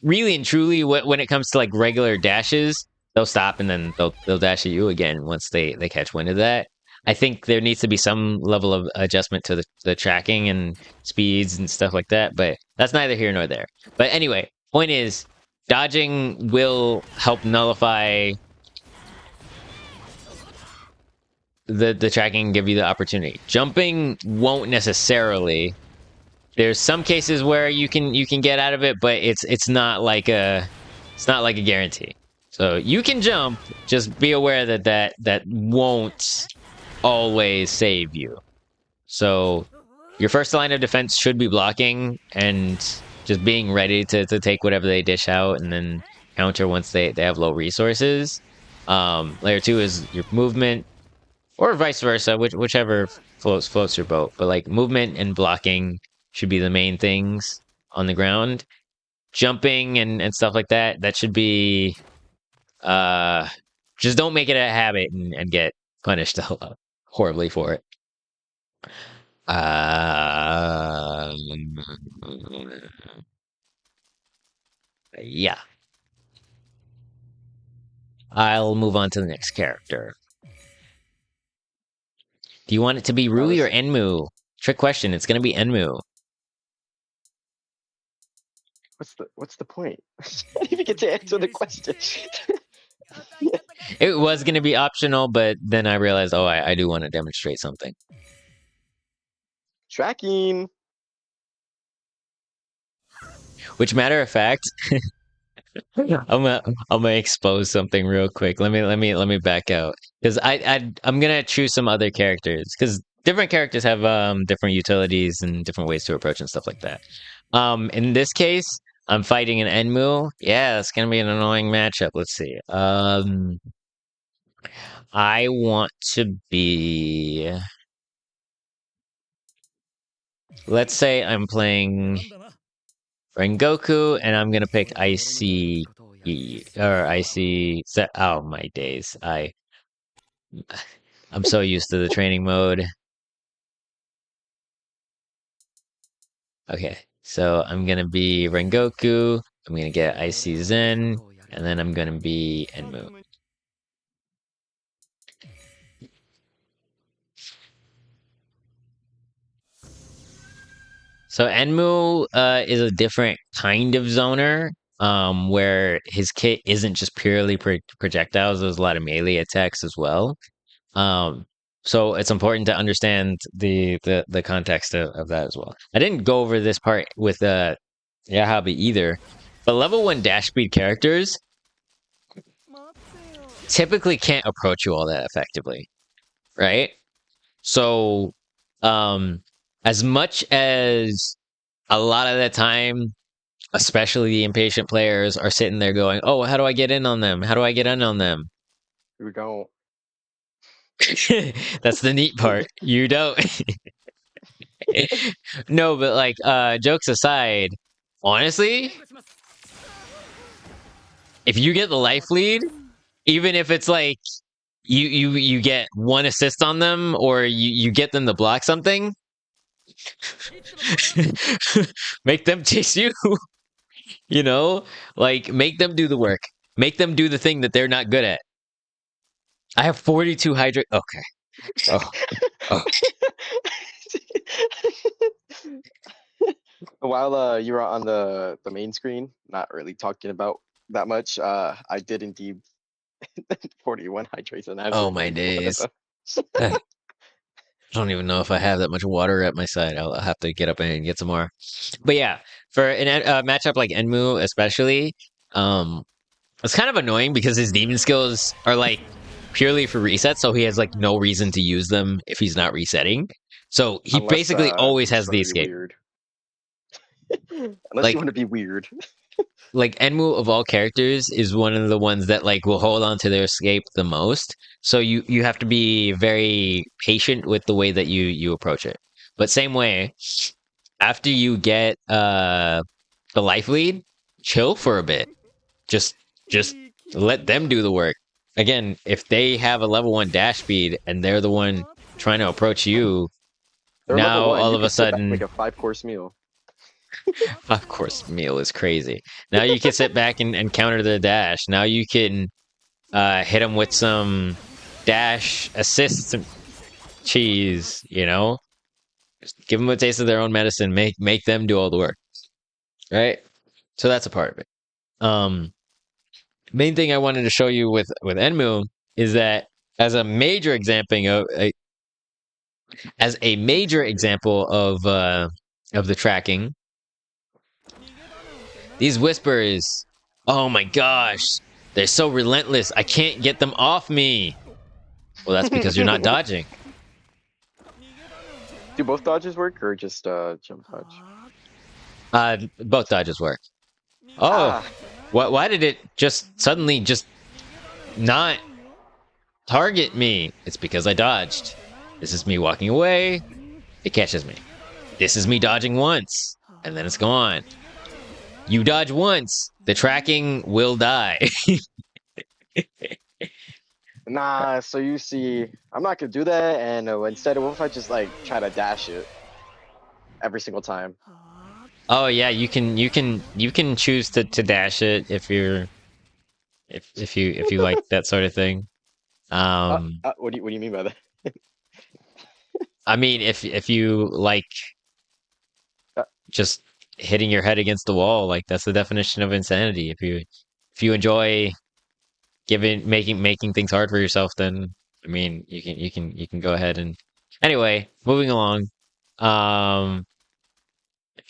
Speaker 1: really and truly when it comes to like regular dashes, they'll stop and then they'll dash at you again once they catch wind of that. I think there needs to be some level of adjustment to the tracking and speeds and stuff like that, but that's neither here nor there. But anyway, point is dodging will help nullify the tracking and give you the opportunity. Jumping won't necessarily. There's some cases where you can get out of it, but it's not like a guarantee. So you can jump, just be aware that won't always save you. So your first line of defense should be blocking and just being ready to take whatever they dish out and then counter once they have low resources. Layer 2 is your movement, or vice versa, whichever floats your boat. But like movement and blocking should be the main things on the ground. Jumping and stuff like that should be just don't make it a habit and get punished horribly for it. Yeah. I'll move on to the next character. Do you want it to be
Speaker 3: Wow,
Speaker 1: Rui or
Speaker 3: this
Speaker 1: Enmu? Trick question. It's gonna be Enmu.
Speaker 3: what's the point? I didn't even get to answer the question.
Speaker 1: It was going to be optional, but then I realized, oh, I do want to demonstrate something.
Speaker 3: Tracking.
Speaker 1: Which, matter of fact, I'm gonna expose something real quick. Let me back out because I'm gonna choose some other characters because different characters have different utilities and different ways to approach and stuff like that. In this case, I'm fighting an Enmu. Yeah, it's gonna be an annoying matchup. Let's see. I want to be. Let's say I'm playing Rengoku, and I'm gonna pick Icy or Icy. Oh my days! I'm so used to the training mode. Okay, so I'm gonna be Rengoku. I'm gonna get Icy Zen, and then I'm gonna be Enmu. So Enmu is a different kind of zoner, where his kit isn't just purely projectiles. There's a lot of melee attacks as well. Um, so it's important to understand the context of that as well. I didn't go over this part with Yahabi either, but level 1 dash speed characters typically can't approach you all that effectively, right? So, as much as a lot of the time, especially the impatient players are sitting there going, "Oh, how do I get in on them? How do I get in on them?"
Speaker 3: We don't.
Speaker 1: That's the neat part. You don't. No, but like jokes aside, honestly, if you get the life lead, even if it's like you get one assist on them or you get them to block something, make them chase you, you know? Like make them do the work. Make them do the thing that they're not good at. I have 42 hydrate. Okay. Oh. Oh.
Speaker 3: While you were on the main screen, not really talking about that much, I did indeed 41 hydrates and I have to
Speaker 1: Oh my
Speaker 3: drink one of
Speaker 1: days.
Speaker 3: them.
Speaker 1: I don't even know if I have that much water at my side. I'll have to get up and get some more. But yeah, for a matchup like Enmu, especially, it's kind of annoying because his demon skills are like purely for resets, so he has like no reason to use them if he's not resetting. So he
Speaker 3: Unless
Speaker 1: basically always
Speaker 3: you just
Speaker 1: has
Speaker 3: want
Speaker 1: the
Speaker 3: to be
Speaker 1: escape.
Speaker 3: weird. Unless you
Speaker 1: Like
Speaker 3: want to be weird.
Speaker 1: like Enmu of all characters is one of the ones that like will hold on to their escape the most. So you have to be very patient with the way that you approach it. But same way, after you get the life lead, chill for a bit. Just let them do the work. Again, if they have a level 1 dash speed and they're the one trying to approach you,
Speaker 3: They're level
Speaker 1: now
Speaker 3: 1.
Speaker 1: all
Speaker 3: You
Speaker 1: of a
Speaker 3: could sit back and make
Speaker 1: sudden,
Speaker 3: a 5-course meal.
Speaker 1: of course, meal is crazy. Now you can sit back and counter the dash. Now you can hit them with some dash assist cheese, you know? Just give them a taste of their own medicine. Make them do all the work, right? So that's a part of it. Main thing I wanted to show you with Enmu is that as a major example of the tracking, these whispers, oh my gosh, they're so relentless. I can't get them off me. Well, that's because you're not dodging.
Speaker 3: Do both dodges work or just jump dodge?
Speaker 1: Both dodges work. Oh,
Speaker 3: Ah,
Speaker 1: why did it just suddenly just not target me? It's because I dodged. This is me walking away. It catches me. This is me dodging once, and then it's gone. You dodge once, the tracking will die.
Speaker 3: nah. So you see, I'm not gonna do that. And instead, what if I just like try to dash it every single time?
Speaker 1: Oh yeah, you can choose to dash it if you like that sort of thing.
Speaker 3: What do you mean by that?
Speaker 1: I mean if you like
Speaker 3: Uh,
Speaker 1: just hitting your head against the wall. Like that's the definition of insanity. If you enjoy making things hard for yourself, then I mean you can go ahead and anyway, moving along. Um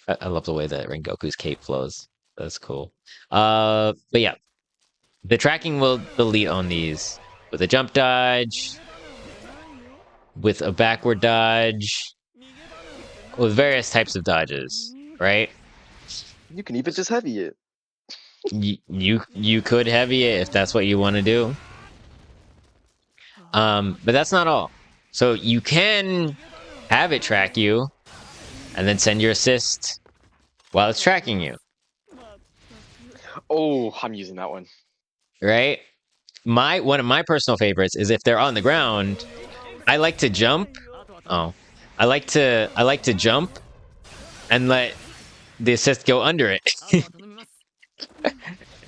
Speaker 1: I love the way that Rengoku's cape flows. That's cool. But yeah, the tracking will delete on these with a jump dodge, with a backward dodge, with various types of dodges, right?
Speaker 3: You can even just heavy it.
Speaker 1: You could heavy it if that's what you want to do. But that's not all. So you can have it track you and then send your assist while it's tracking you,
Speaker 3: Oh, I'm using that one.
Speaker 1: right? One of my personal favorites is if they're on the ground, I like to jump. Oh. I like to jump and let the assist go under it.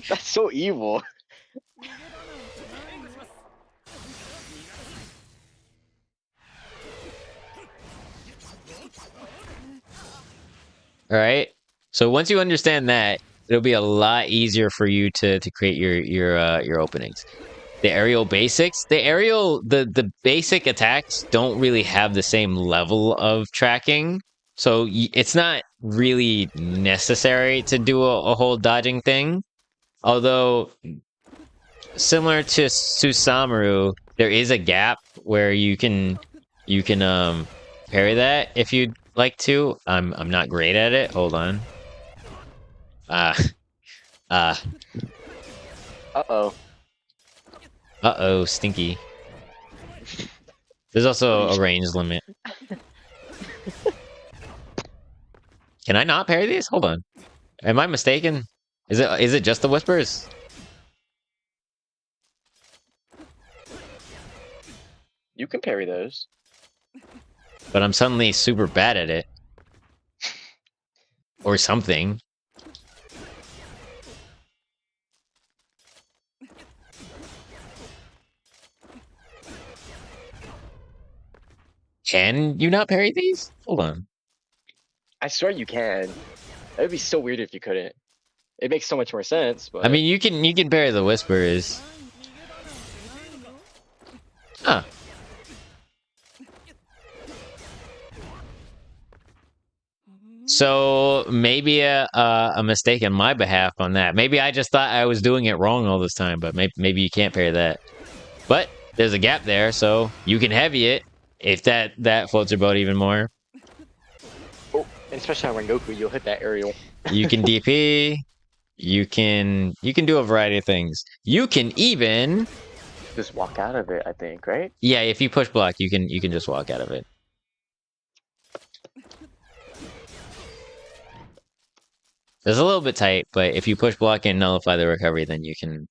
Speaker 3: That's so evil.
Speaker 1: All right. So once you understand that, it'll be a lot easier for you to create your openings. The aerial basics, the basic attacks don't really have the same level of tracking, so it's not really necessary to do a whole dodging thing. Although similar to Susamuru, there is a gap where you can parry that if you'd like to. I'm not great at it. Hold on. Uh uh
Speaker 3: Uh-oh.
Speaker 1: uh-oh, stinky. There's also a range limit. Can I not parry these? Hold on. Am I mistaken? Is it just the whispers?
Speaker 3: You can parry those.
Speaker 1: But I'm suddenly super bad at it. Or something. Can you not parry these? Hold on.
Speaker 3: I swear you can. That would be so weird if you couldn't. It makes so much more sense, but
Speaker 1: I mean, you can parry the whispers. Huh. So maybe a mistake on my behalf on that. Maybe I just thought I was doing it wrong all this time, but maybe you can't parry that. But there's a gap there, so you can heavy it if that floats your boat even more.
Speaker 3: oh, and especially on Rengoku, you'll hit that aerial.
Speaker 1: You can DP. You can do a variety of things. You can even
Speaker 3: Just walk out of it, I think, right?
Speaker 1: yeah, if you push block, you can just walk out of it. It's a little bit tight, but if you push block and nullify the recovery, then you can.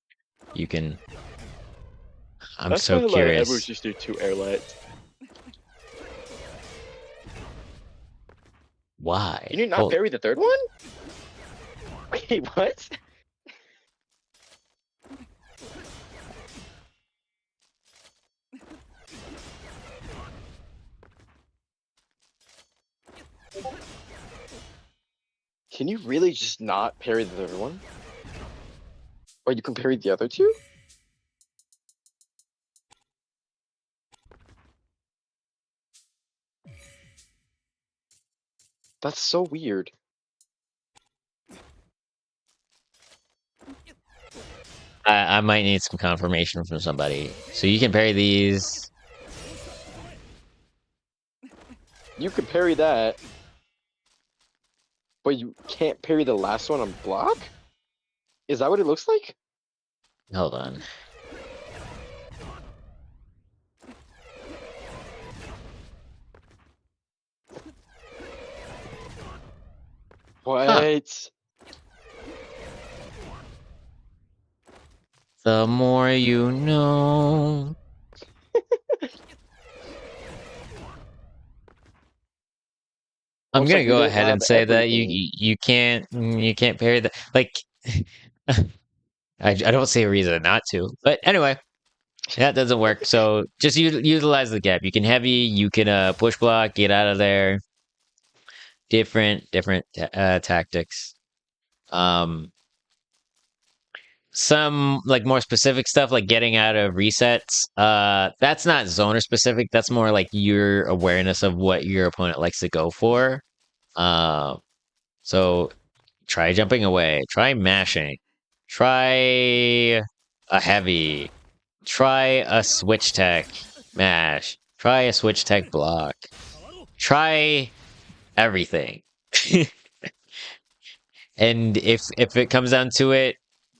Speaker 1: I'm
Speaker 3: That's
Speaker 1: so
Speaker 3: why
Speaker 1: curious.
Speaker 3: Everyone's just do 2 airlets.
Speaker 1: Why?
Speaker 3: Can you not
Speaker 1: Hold-
Speaker 3: parry the third one? Wait, what? Can you really just not parry the third one? Or you can parry the other 2? That's so weird.
Speaker 1: I might need some confirmation from somebody. So you can parry these.
Speaker 3: You can parry that, but you can't parry the last one on block? Is that what it looks like?
Speaker 1: Hold on.
Speaker 3: What?
Speaker 1: The more you know. I'm
Speaker 3: Looks
Speaker 1: gonna
Speaker 3: like we
Speaker 1: go
Speaker 3: didn't
Speaker 1: ahead
Speaker 3: have
Speaker 1: and say that
Speaker 3: everything.
Speaker 1: you can't parry that. Like, I don't see a reason not to. But anyway, that doesn't work. So just utilize the gap. You can heavy. You can push block. Get out of there. different tactics. Some like more specific stuff like getting out of resets. That's not zoner specific. That's more like your awareness of what your opponent likes to go for. So try jumping away, try mashing, try a heavy, try a switch tech mash, try a switch tech block, try everything. And if it comes down to it,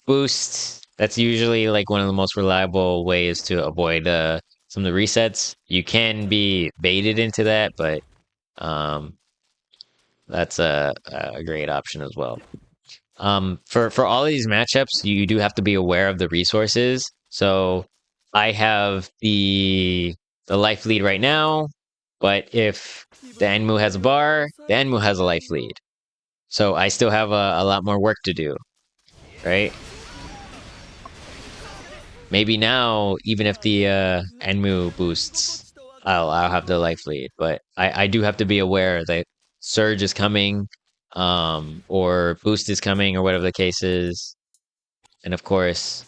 Speaker 1: boost, that's usually like one of the most reliable ways to avoid some of the resets. You can be baited into that, but that's a great option as well. For all of these matchups, you do have to be aware of the resources. So I have the life lead right now, but if the Enmu has a bar, the Enmu has a life lead. So I still have a lot more work to do, right? Maybe now, even if the Enmu boosts, I'll have the life lead. But I do have to be aware that Surge is coming, or Boost is coming, or whatever the case is. And of course,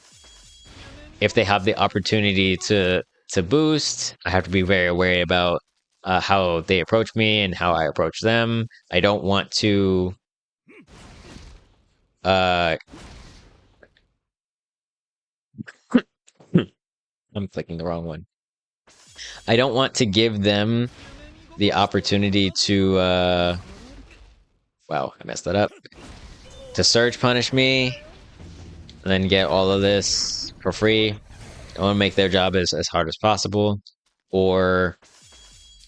Speaker 1: if they have the opportunity to boost, I have to be very wary about how they approach me and how I approach them. I don't want to I'm clicking the wrong one. I don't want to give them the opportunity to wow, I messed that up. To surge punish me and then get all of this for free. I want to make their job as hard as possible. Or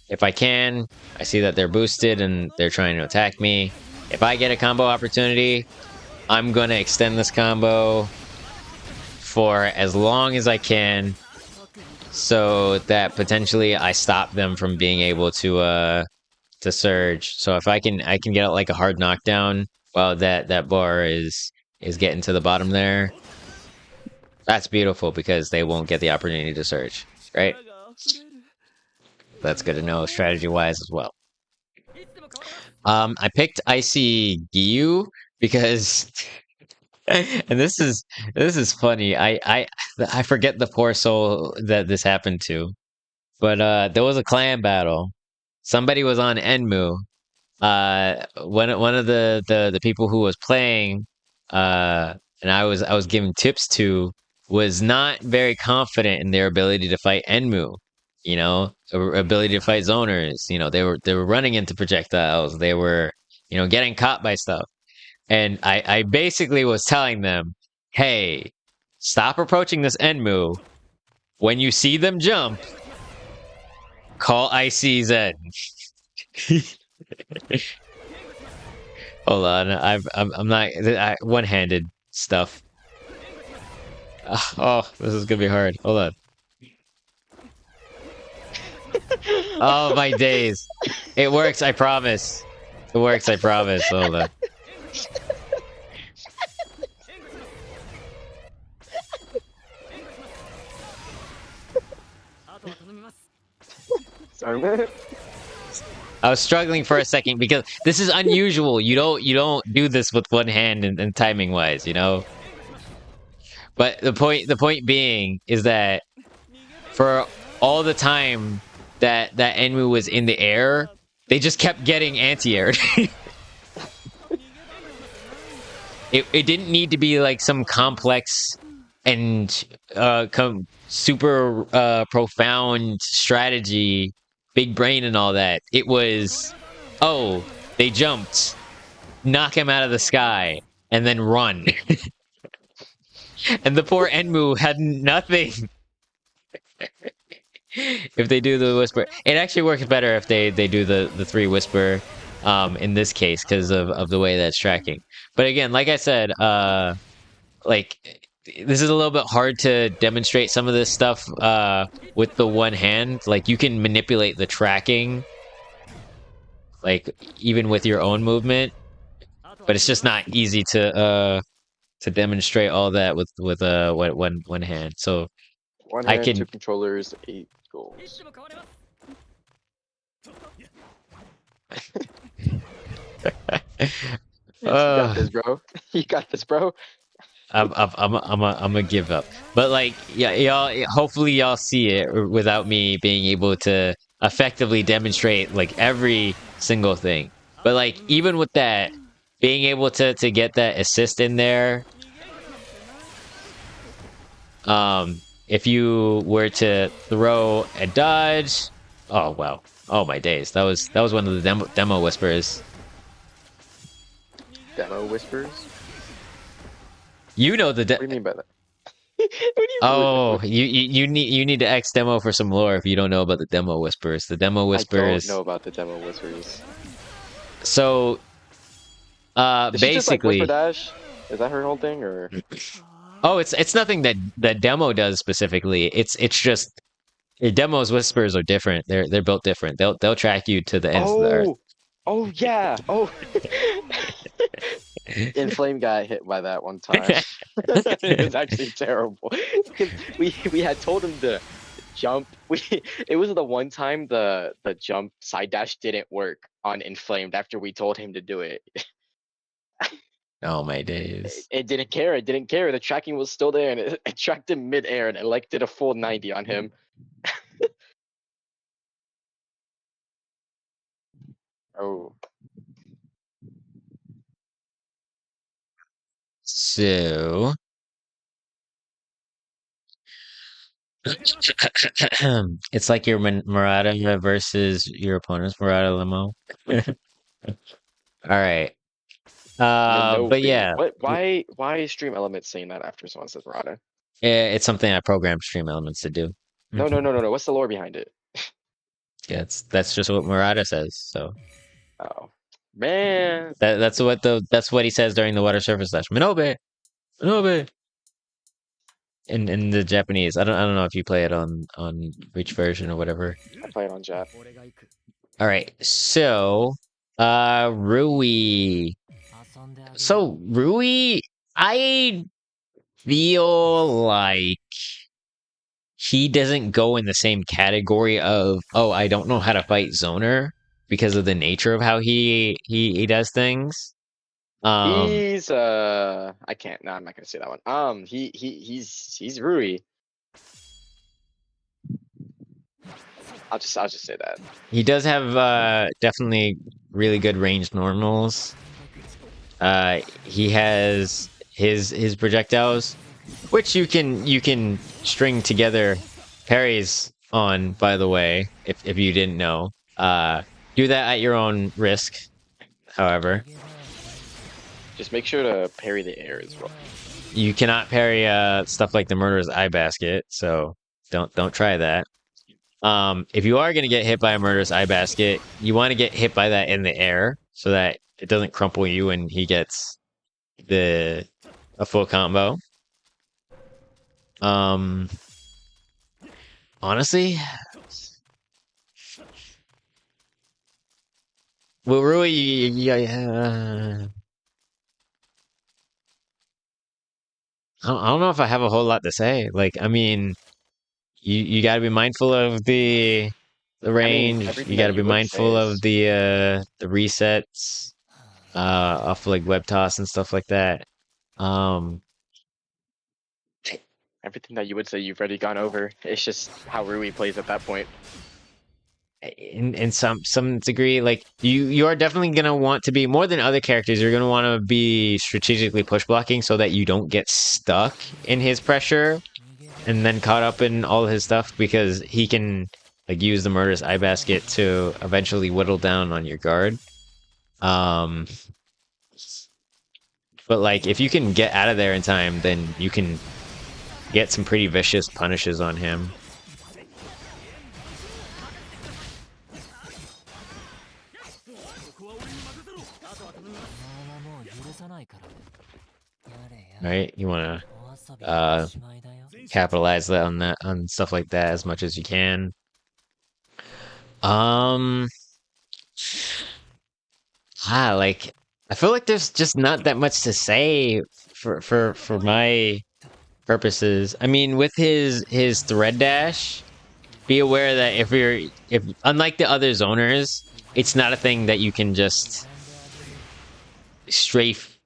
Speaker 1: if I can, I see that they're boosted and they're trying to attack me. If I get a combo opportunity, I'm going to extend this combo for as long as I can so that potentially I stop them from being able to surge. So if I can get like a hard knockdown while that bar is getting to the bottom there, that's beautiful because they won't get the opportunity to surge, right? That's good to know strategy wise as well. I picked Icy Giyu because and this is funny. I forget the poor soul that this happened to. But there was a clan battle. Somebody was on Enmu. One of the people who was playing, and I was giving tips to, was not very confident in their ability to fight Enmu. You know, or ability to fight zoners. You know, they were running into projectiles. They were, getting caught by stuff. And I basically was telling them, hey, stop approaching this Enmu. When you see them jump, call ICZ. Hold on, I'm not one-handed stuff. Oh, this is gonna be hard. Hold on. Oh my days! It works, I promise. It works, I promise. Hold on.
Speaker 3: Sorry, man.
Speaker 1: I was struggling for a second because this is unusual. You don't do this with one hand and timing wise, But the point being is that for all the time that Enmu was in the air, they just kept getting anti-aired. It didn't need to be like some complex and super profound strategy, big brain and all that. It was, oh, they jumped, knock him out of the sky, and then run. And the poor Enmu had nothing. If they do the whisper, it actually works better if they do the 3 whisper in this case because of the way that's tracking. But again, like I said, like this is a little bit hard to demonstrate some of this stuff with the one hand. Like you can manipulate the tracking, like even with your own movement, but it's just not easy to demonstrate all that with one hand. So
Speaker 3: One
Speaker 1: I
Speaker 3: hand,
Speaker 1: can
Speaker 3: 2 controllers, 8 goals. You got
Speaker 1: Uh,
Speaker 3: this, bro. You got this, bro.
Speaker 1: I'm gonna give up. But like, yeah, y'all. Hopefully, y'all see it without me being able to effectively demonstrate like every single thing. But like, even with that, being able to get that assist in there, if you were to throw a dodge, oh wow, oh my days, that was one of the demo whispers.
Speaker 3: Demo whispers.
Speaker 1: You know the
Speaker 3: What do you mean by that? What do you mean?
Speaker 1: oh, you need to X demo for some lore if you don't know about the demo whispers. The demo
Speaker 3: I don't
Speaker 1: whispers.
Speaker 3: know about the demo whispers.
Speaker 1: So,
Speaker 3: Did she just like whisper
Speaker 1: basically,
Speaker 3: dash? Is that her whole thing, or
Speaker 1: oh, it's nothing that demo does specifically. It's just demos whispers are different. They're built different. They'll track you to the ends of the earth.
Speaker 3: oh, oh yeah, oh. Inflame got hit by that one time. It was actually terrible because we had told him to jump. It was the one time the jump side dash didn't work on Inflamed after we told him to do it.
Speaker 1: Oh my
Speaker 3: It,
Speaker 1: days.
Speaker 3: it didn't care. It didn't care. The tracking was still there, and it tracked him mid-air, and it like did a full 90 on him. Oh,
Speaker 1: So, it's like your Murata versus your opponent's Murata limo. All right. But
Speaker 3: Minobi.
Speaker 1: yeah,
Speaker 3: What? Why is Stream Elements saying that after someone says Rada?
Speaker 1: it's something I programmed Stream Elements to do.
Speaker 3: No, no, no, no, no. What's the lore behind it?
Speaker 1: Yeah, that's just what Murata says. So
Speaker 3: Oh, man.
Speaker 1: that's what he says during the water surface slash Minobe, Minobe in the Japanese. I don't know if you play it on which version or whatever.
Speaker 3: I play it on Jap.
Speaker 1: All right, so Rui. So Rui, I feel like he doesn't go in the same category of, oh, I don't know how to fight Zoner because of the nature of how he does things.
Speaker 3: He's I can't. No, I'm not gonna say that one. He's Rui. I'll just say that.
Speaker 1: He does have definitely really good ranged normals. He has his projectiles, which you can string together parries on, by the way, if you didn't know. Do that at your own risk, however.
Speaker 3: Just make sure to parry the air as well.
Speaker 1: You cannot parry stuff like the murderer's eye basket, so don't try that. If you are gonna get hit by a murderous eye basket, you want to get hit by that in the air so that it doesn't crumple you and he gets the a full combo. Um, honestly, well, Rui, yeah, I don't know if I have a whole lot to say. Like, I mean, you got to be mindful of the
Speaker 3: I mean,
Speaker 1: range. You
Speaker 3: everything
Speaker 1: got
Speaker 3: that
Speaker 1: to be
Speaker 3: you would say
Speaker 1: mindful of
Speaker 3: is
Speaker 1: the resets off like web toss and stuff like that. Um,
Speaker 3: everything that you would say you've already gone over. It's just how Rui plays at that point.
Speaker 1: in some degree, like you are definitely gonna want to be more than other characters. You're gonna want to be strategically push blocking so that you don't get stuck in his pressure and then caught up in all his stuff because he can like use the murderous eye basket to eventually whittle down on your guard. Um, but like if you can get out of there in time, then you can get some pretty vicious punishes on him. Right? You want to capitalize on that on stuff like that as much as you can. Um, like I feel like there's just not that much to say for my purposes. I mean, with his thread dash, be aware that if unlike the other zoners, it's not a thing that you can just strafe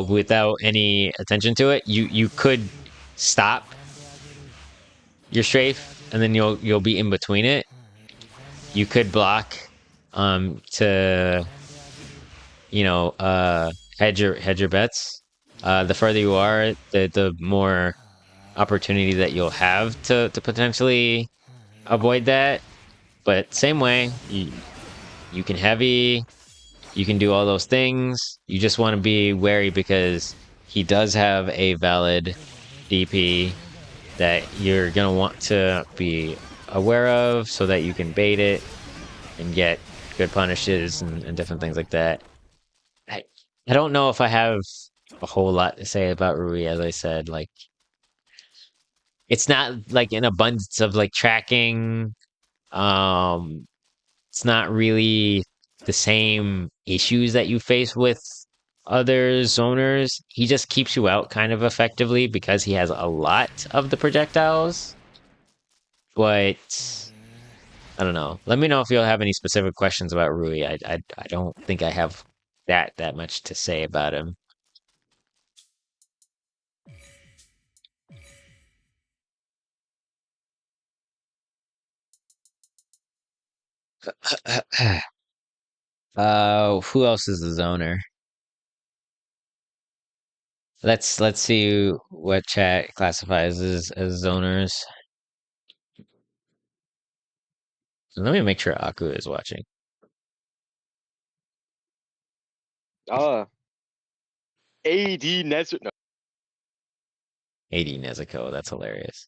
Speaker 1: without any attention to it, you could stop your strafe and then you'll be in between it. You could block to hedge your bets. The further you are, the more opportunity that you'll have to potentially avoid that. But same way, you can heavy, you can do all those things. You just want to be wary because he does have a valid DP that you're gonna want to be aware of so that you can bait it and get good punishes and different things like that. I I don't know if I have a whole lot to say about Rui, as I said. Like it's not like an abundance of like tracking. Um it's not really the same issues that you face with other zoners. He just keeps you out kind of effectively because he has a lot of the projectiles. But I don't know. Let me know if you'll have any specific questions about Rui. I don't think I have that much to say about him. Who else is the zoner? Let's see what chat classifies as zoners. Let me make sure Aku is watching.
Speaker 3: AD Nezu. No.
Speaker 1: AD Nezuko, that's hilarious.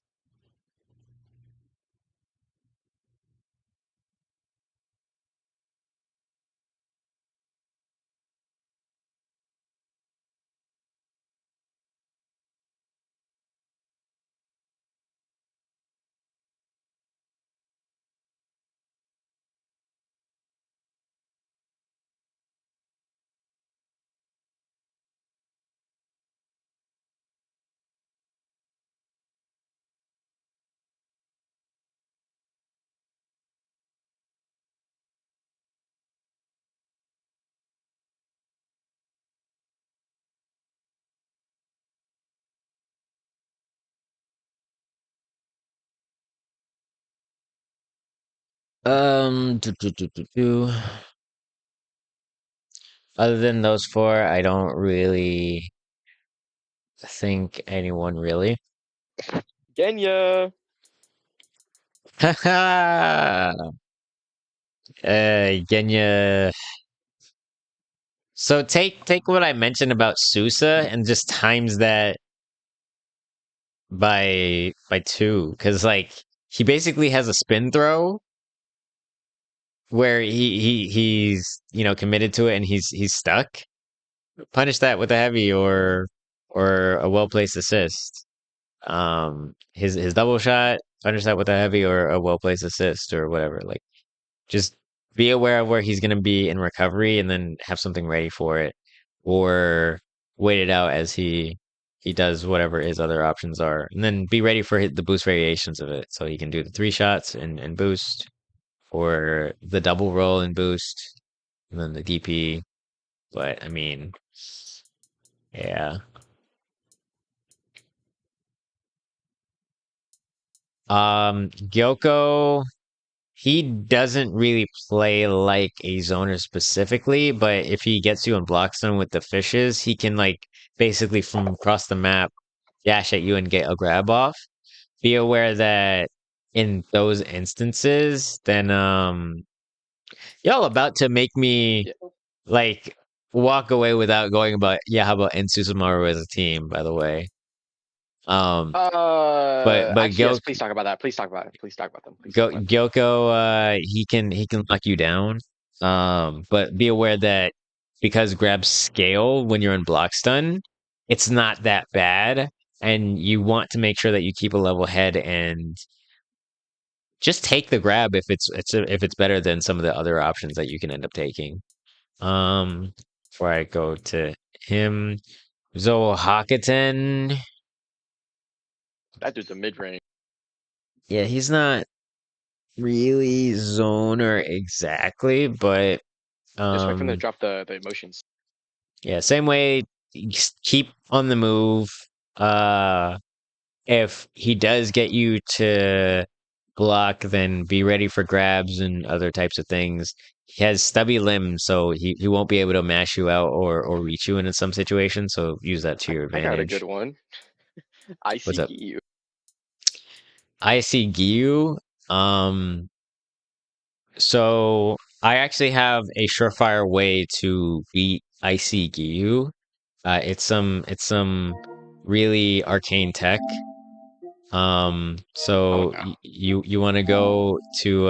Speaker 1: Do, do, do, do, do. Other than those four, I don't really think anyone really.
Speaker 3: Genya.
Speaker 1: Haha. Genya. So take what I mentioned about Susa and just times that by two, because like he basically has a spin throw where he's committed to it and he's stuck. Punish that with a heavy or a well placed assist. His double shot, punish that with a heavy or a well placed assist or whatever. Like just be aware of where he's gonna be in recovery and then have something ready for it. Or wait it out as he does whatever his other options are. And then be ready for the boost variations of it. So he can do the 3 shots and boost or the double roll and boost and then the DP. But I mean, yeah. Gyoko, he doesn't really play like a zoner specifically, but if he gets you and blocks them with the fishes, he can like basically from across the map dash at you and get a grab off. Be aware that in those instances, then y'all about to make me
Speaker 3: Yeah.
Speaker 1: like walk away without going about how about Ensusumaru as a team, by the way. Um but
Speaker 3: Actually, yes. Please talk about that. Please talk about it. Please talk about them. Please talk about them.
Speaker 1: Gyoko, he can lock you down. But be aware that because grabs scale when you're in block stun, it's not that bad, and you want to make sure that you keep a level head and just take the grab if it's better than some of the other options that you can end up taking. Before I go to him, Zohakaten,
Speaker 3: That dude's a mid range.
Speaker 1: yeah, he's not really zoner exactly, but
Speaker 3: Just wait for him to
Speaker 1: um
Speaker 3: drop the emotions.
Speaker 1: Yeah, same way. Just keep on the move. If he does get you to block, then be ready for grabs and other types of things. He has stubby limbs, so he won't be able to mash you out or reach you in some situations. So use that to your
Speaker 3: I got a good
Speaker 1: advantage.
Speaker 3: one. I
Speaker 1: What's
Speaker 3: see
Speaker 1: up?
Speaker 3: you.
Speaker 1: I see Gyu. Um, so I actually have a surefire way to beat Icy Gyu. It's some really arcane tech.
Speaker 3: Oh
Speaker 1: So
Speaker 3: no.
Speaker 1: you want to go to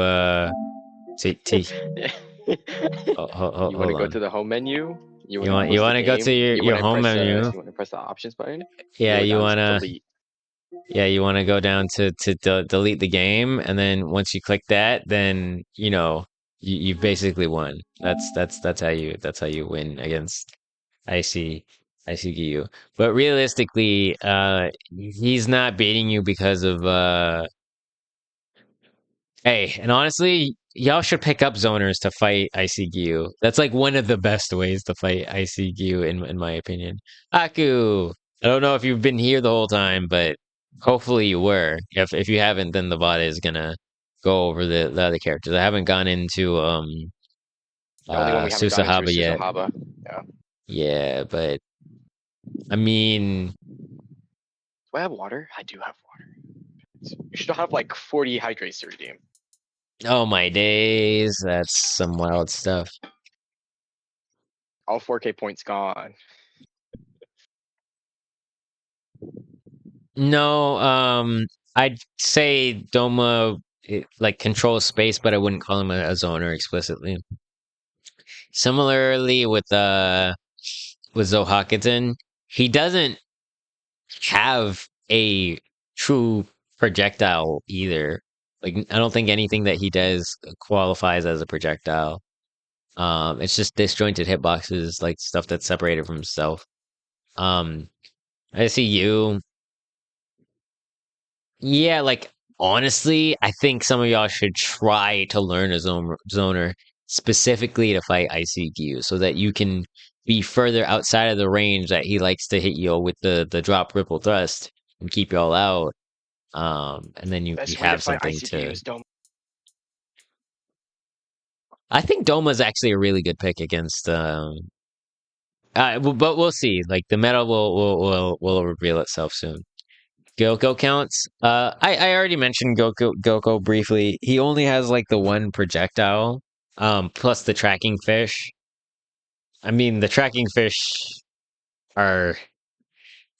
Speaker 3: You want to
Speaker 1: hold
Speaker 3: go
Speaker 1: on.
Speaker 3: to the home menu? You want
Speaker 1: You
Speaker 3: to
Speaker 1: want you
Speaker 3: close the
Speaker 1: want to go to
Speaker 3: game?
Speaker 1: your home menu.
Speaker 3: You want to press the options button? You
Speaker 1: Yeah,
Speaker 3: go
Speaker 1: you
Speaker 3: down to
Speaker 1: wanna
Speaker 3: delete.
Speaker 1: yeah you want to go down to delete the game, and then once you click that, then you've basically won. That's how you win against IC ICGU. But realistically, he's not beating you because of Hey, and honestly, y'all should pick up zoners to fight ICGU. That's like one of the best ways to fight ICGU in my opinion. Aku, I don't know if you've been here the whole time, but hopefully you were. If you haven't, then the bot is gonna go over the other characters. I haven't gone into
Speaker 3: The only one we haven't gone into is
Speaker 1: Susahaba yet.
Speaker 3: Suzuhaba. Yeah.
Speaker 1: Yeah, but I mean,
Speaker 3: Do I have water? I do have water. You should have like 40 hydrates to redeem.
Speaker 1: oh my days, that's some wild stuff.
Speaker 3: All 4K points gone.
Speaker 1: No, I'd say Doma like controls space, but I wouldn't call him a zoner explicitly. Similarly with Zohakutin, he doesn't have a true projectile either. Like I don't think anything that he does qualifies as a projectile. It's just disjointed hitboxes, like stuff that's separated from himself. Um, I see you. Yeah, like honestly, I think some of y'all should try to learn a zoner specifically to fight ICQ so that you can be further outside of the range that he likes to hit you with the drop ripple thrust and keep y'all out. And then you
Speaker 3: Best way to
Speaker 1: have
Speaker 3: fight
Speaker 1: something
Speaker 3: ICQ
Speaker 1: to.
Speaker 3: is Dome.
Speaker 1: I think Doma's actually a really good pick against. But we'll see. Like the meta will reveal itself soon. Gyoko counts. I already mentioned Goko briefly. He only has like the one projectile, plus the tracking fish. I mean, the tracking fish are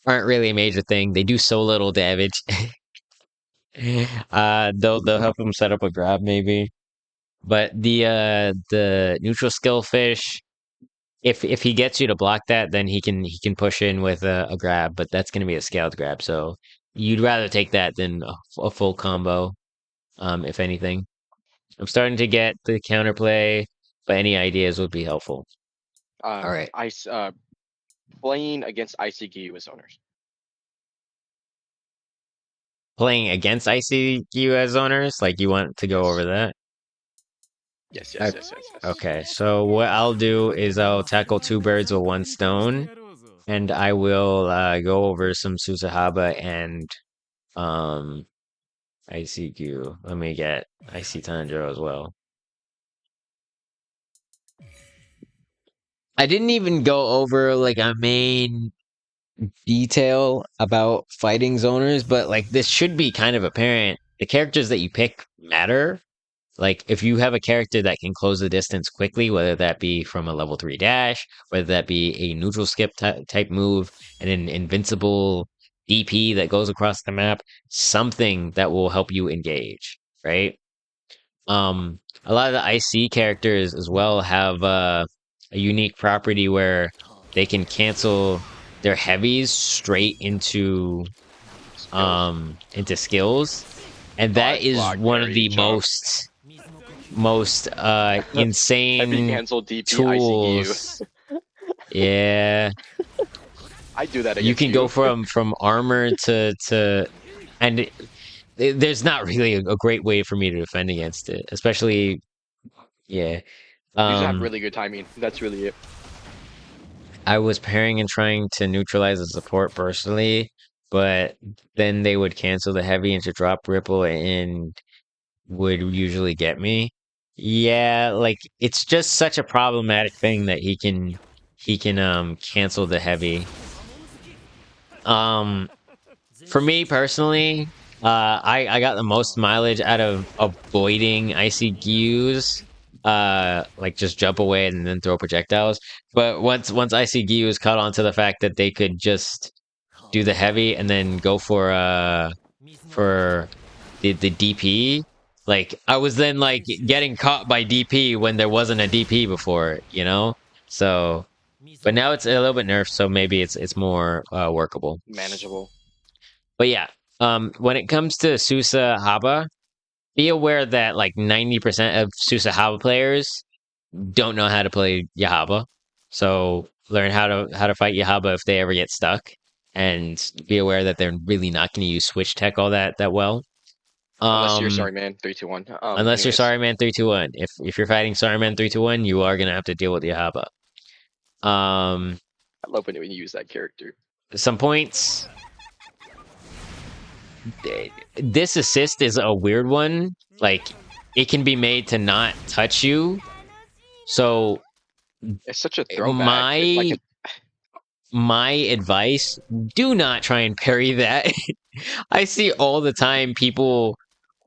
Speaker 1: aren't really a major thing. They do so little damage. They'll help him set up a grab maybe. But the neutral skill fish, if he gets you to block that, then he can push in with a grab, but that's gonna be a scaled grab. So you'd rather take that than a full combo. If anything. I'm starting to get the counterplay, but any ideas would be helpful. All right.
Speaker 3: Playing against ICQ with zoners.
Speaker 1: Playing against ICU as owners, like you want to go
Speaker 3: Yes.
Speaker 1: over that?
Speaker 3: Yes.
Speaker 1: Uh,
Speaker 3: Yes. Yes. Yes. Yes.
Speaker 1: Okay, so what I'll do is I'll tackle two birds with one stone, and I will go over some Susahaba and um ICQ. Let me get IC Tanjiro as well. I didn't even go over like a main detail about fighting zoners, but like this should be kind of apparent. The characters that you pick matter. Like if you have a character that can close the distance quickly, whether that be from a level 3 dash, whether that be a neutral skip type move, and an invincible DP that goes across the map, something that will help you engage, right? A lot of the IC characters as well have a unique property where they can cancel their heavies straight
Speaker 3: Skills.
Speaker 1: into skills, and that
Speaker 3: Dodge,
Speaker 1: is
Speaker 3: block,
Speaker 1: one of
Speaker 3: parry,
Speaker 1: the
Speaker 3: jump.
Speaker 1: most
Speaker 3: Heavy
Speaker 1: insane
Speaker 3: cancel DP ICQ.
Speaker 1: tools. Yeah,
Speaker 3: I do that
Speaker 1: you
Speaker 3: against
Speaker 1: can go
Speaker 3: you.
Speaker 1: from armor to and there's not really a great way for me to defend against it, especially yeah.
Speaker 3: You just have
Speaker 1: Um,
Speaker 3: really good timing. That's really it.
Speaker 1: I was pairing and trying to neutralize the support personally, but then they would cancel the heavy into drop ripple and would usually get me. Yeah, like it's just such a problematic thing that he can cancel the heavy. Um for me personally, I got the most mileage out of avoiding icy Gyus. Like just jump away and then throw projectiles. But once icy Gyus caught on to the fact that they could just do the heavy and then go for the DP. Like I was then like getting caught by DP when there wasn't a DP before, you know? So but now it's a little bit nerfed, so maybe it's more workable.
Speaker 3: Manageable.
Speaker 1: But yeah, when it comes to Susa Haba, be aware that like 90% of Susa Haba players don't know how to play Yahaba. So learn how to fight Yahaba if they ever get stuck, and be aware that they're really not going to use switch tech all that well.
Speaker 3: Unless you're sorry man 321.
Speaker 1: Unless you're
Speaker 3: Anyways.
Speaker 1: Sorry Man 321. If you're fighting Sorry Man 321, you are gonna have to deal with Yahaba.
Speaker 3: I love when you use that character.
Speaker 1: Some points. This assist is a weird one. Like it can be made to not touch you. So
Speaker 3: It's such a throwback. It's like
Speaker 1: my advice, do not try and parry that. I see all the time people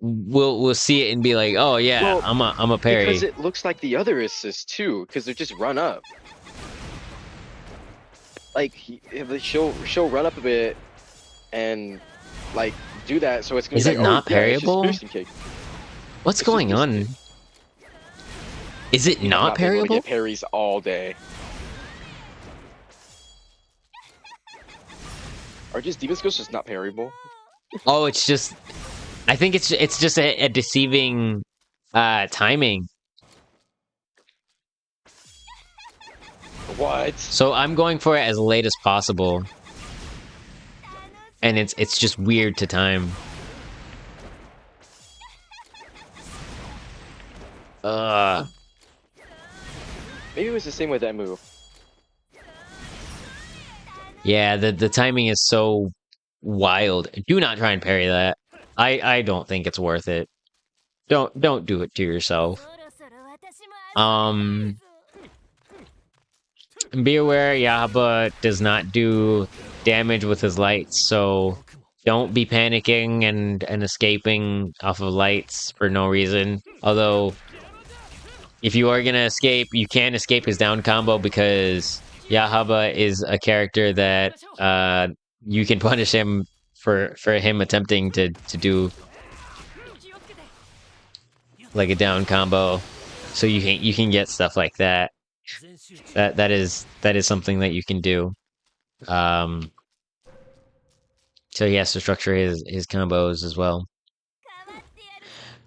Speaker 1: will see it and be like, "Oh yeah,
Speaker 3: Well,
Speaker 1: I'm a parry."
Speaker 3: because it looks like the other assists too, because they're just run up. Like she'll run up a bit and like do that, so it's gonna
Speaker 1: Is
Speaker 3: be
Speaker 1: it
Speaker 3: like,
Speaker 1: not
Speaker 3: oh, yeah, it's just
Speaker 1: parryable?
Speaker 3: boosting kick.
Speaker 1: What's
Speaker 3: It's just
Speaker 1: going
Speaker 3: boosting
Speaker 1: on?
Speaker 3: kick.
Speaker 1: Is it
Speaker 3: I'm
Speaker 1: not
Speaker 3: been able to
Speaker 1: parryable?
Speaker 3: get parries all day. Are just Demon Skills just not parryable?
Speaker 1: Oh, it's just. I think it's just a deceiving timing.
Speaker 3: What?
Speaker 1: So I'm going for it as late as possible, and it's just weird to time.
Speaker 3: Maybe it was the same with that move.
Speaker 1: Yeah, the timing is so wild. Do not try and parry that. I don't think it's worth it. Don't do it to yourself. Be aware Yahaba does not do damage with his lights, so don't be panicking and escaping off of lights for no reason. Although if you are gonna escape, you can't escape his down combo because Yahaba is a character that you can punish him for him attempting to do like a down combo. So you can get stuff like that. That is something that you can do. So he has to structure his combos as well.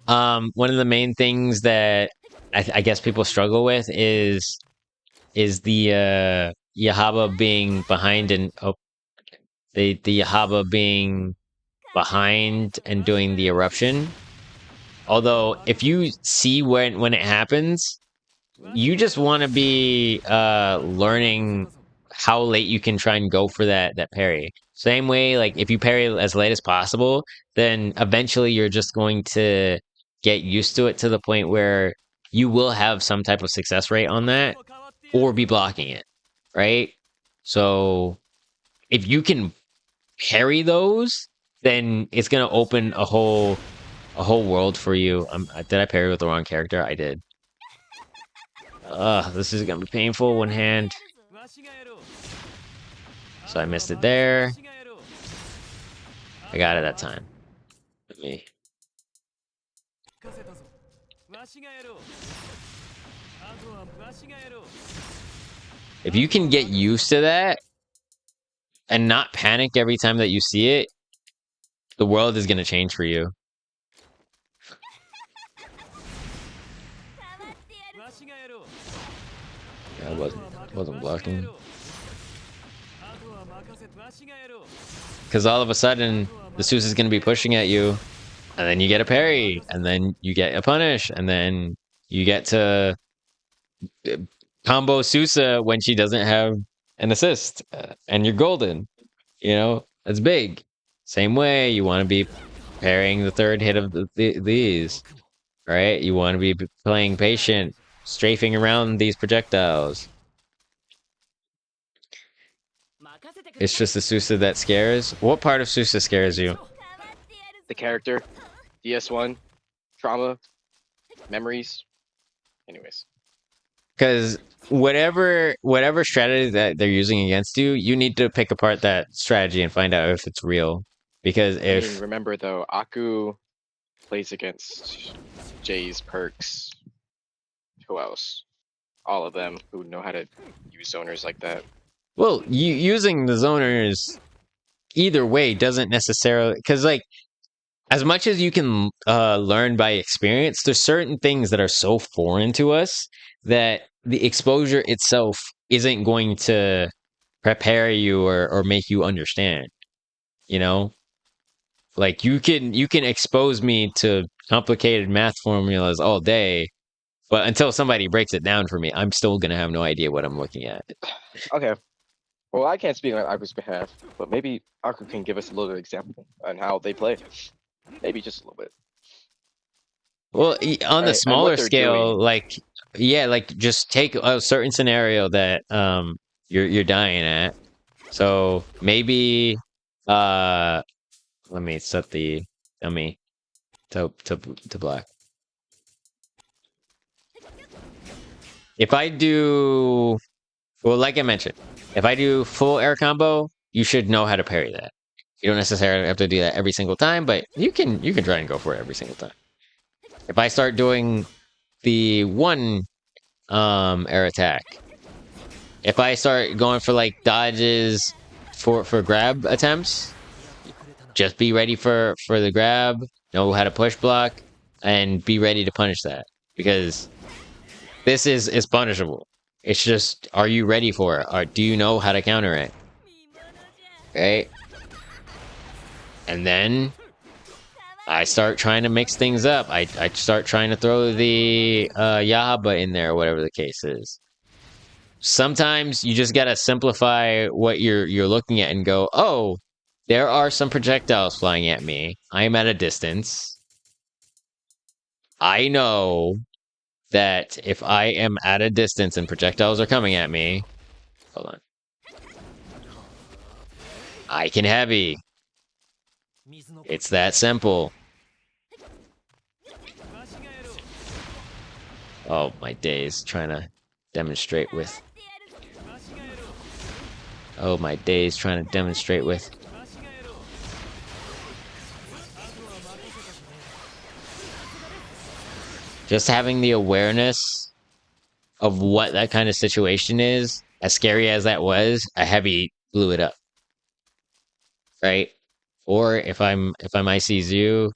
Speaker 1: One of the main things that I guess people struggle with is the Yahaba being behind and the Yahaba being behind and doing the eruption. Although if you see when it happens, you just want to be learning how late you can try and go for that parry. Same way, like if you parry as late as possible, then eventually you're just going to get used to it to the point where you will have some type of success rate on that or be blocking it, right? So if you can parry those, then it's gonna open a whole world for you. Did I parry with the wrong character? I did. This is gonna be painful. One hand. So I missed it there. I got it that time. Let me. If you can get used to that and not panic every time that you see it, the world is gonna change for you. I wasn't blocking. Because all of a sudden, the Susa is going to be pushing at you, and then you get a parry, and then you get a punish, and then you get to combo Susa when she doesn't have an assist, and you're golden. That's big. Same way, you want to be parrying the third hit of these, right? You want to be playing patient, strafing around these projectiles. It's just the Susa that scares. What part of Susa scares you?
Speaker 3: The character, DS1, trauma, memories. Anyways,
Speaker 1: Because whatever strategy that they're using against you, you need to pick apart that strategy and find out if it's real. Because
Speaker 3: I mean,
Speaker 1: if
Speaker 3: remember though, Aku plays against Jay's perks. Who else? All of them who know how to use zoners like that.
Speaker 1: well, using the zoners either way doesn't necessarily, because like as much as you can learn by experience, there's certain things that are so foreign to us that the exposure itself isn't going to prepare you or make you understand. You know, like you can expose me to complicated math formulas all day, but until somebody breaks it down for me, I'm still gonna have no idea what I'm looking at.
Speaker 3: Okay. Well, I can't speak on Aku's behalf, but maybe Aku can give us a little example on how they play. Maybe just a little bit.
Speaker 1: Well, on the
Speaker 3: Right, and what
Speaker 1: smaller
Speaker 3: they're
Speaker 1: scale,
Speaker 3: doing.
Speaker 1: like yeah, like just take a certain scenario that you're dying at. So maybe let me set the dummy to black. If I do well, like I mentioned, if I do full air combo, you should know how to parry that. You don't necessarily have to do that every single time, but you can try and go for it every single time. If I start doing the one air attack, if I start going for like dodges for grab attempts, just be ready for the grab, know how to push block, and be ready to punish that, because this is punishable. It's just, are you ready for it? Or do you know how to counter it? Right? And then I start trying to mix things up. I start trying to throw the Yahaba in there, whatever the case is. Sometimes you just gotta simplify what you're looking at and go, oh, there are some projectiles flying at me. I am at a distance. I know that if I am at a distance and projectiles are coming at me, hold on, I can heavy. It's that simple. Oh, my days trying to demonstrate with. Oh, my days trying to demonstrate with. Just having the awareness of what that kind of situation is, as scary as that was, a heavy blew it up. Right? Or if I'm IC or see you?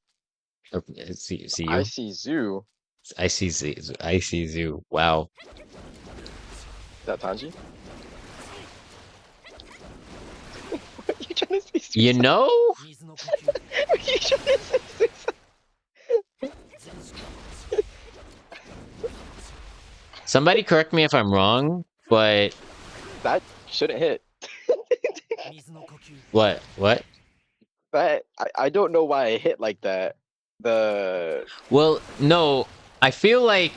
Speaker 3: I see Zoo.
Speaker 1: IC Wow.
Speaker 3: Is that Tanji? What are you trying to say? Suicide?
Speaker 1: You know?
Speaker 3: What are you trying to say? Suicide?
Speaker 1: Somebody correct me if I'm wrong, but
Speaker 3: That shouldn't hit.
Speaker 1: what?
Speaker 3: That I don't know why it hit like that.
Speaker 1: Well, no, I feel like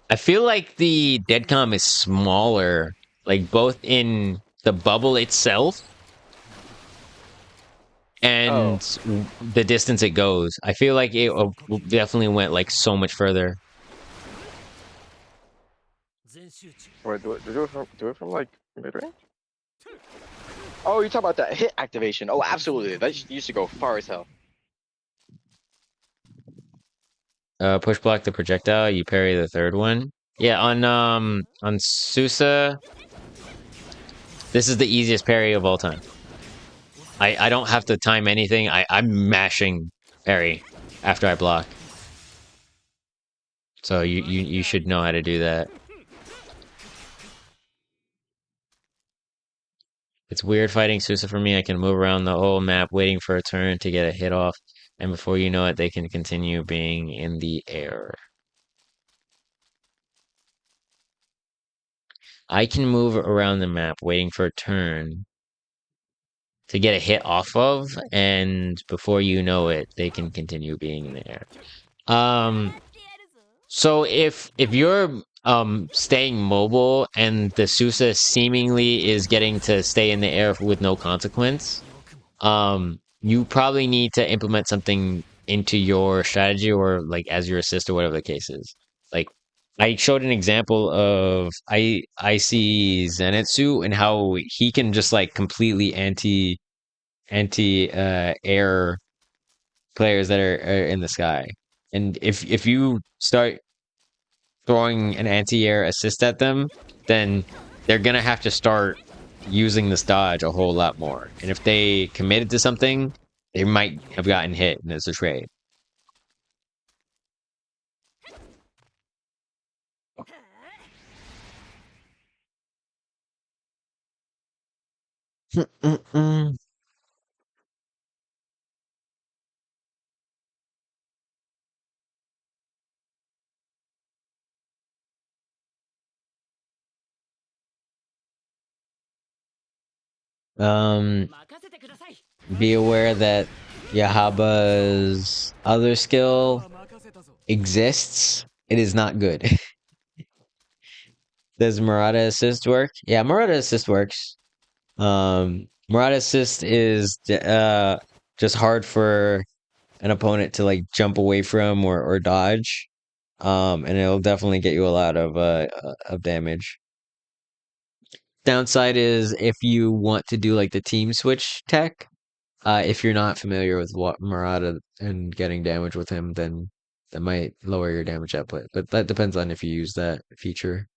Speaker 1: the deadcom is smaller, like both in the bubble itself and the distance it goes. I feel like it definitely went like so much further.
Speaker 3: Or do it from like mid range? Oh, you're talking about that hit activation. Oh, absolutely. That used to go far as hell.
Speaker 1: Push block the projectile, you parry the third one. Yeah, on Susa, this is the easiest parry of all time. I don't have to time anything. I'm mashing parry after I block. So you should know how to do that. It's weird fighting Susa for me. I can move around the whole map waiting for a turn to get a hit off, and before you know it, they can continue being in the air. I can move around the map waiting for a turn to get a hit off of, and before you know it, they can continue being in the air. So if you're staying mobile and the Susa seemingly is getting to stay in the air with no consequence, you probably need to implement something into your strategy or like as your assist or whatever the case is. Like I showed an example of I see Zenitsu and how he can just like completely anti air players that are in the sky. And if you start throwing an anti-air assist at them, then they're gonna have to start using this dodge a whole lot more. And if they committed to something, they might have gotten hit and it's a trade. um, be aware that Yahaba's other skill exists. It is not good. Does Murata assist work? Yeah, Murata assist works. Murata assist is just hard for an opponent to like jump away from or dodge. And it'll definitely get you a lot of damage. Downside is if you want to do like the team switch tech, if you're not familiar with what Murata and getting damage with him, then that might lower your damage output. But that depends on if you use that feature.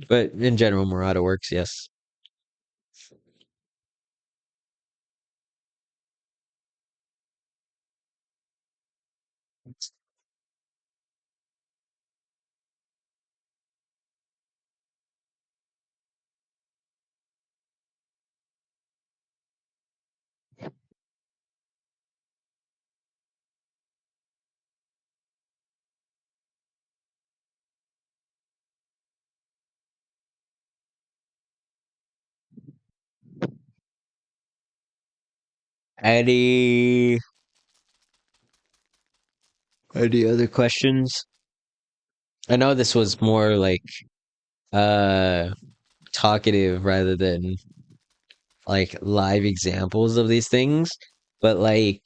Speaker 1: But in general, Murata works, yes. Any any other questions? I know this was more like uh talkative rather than like live examples of these things, but like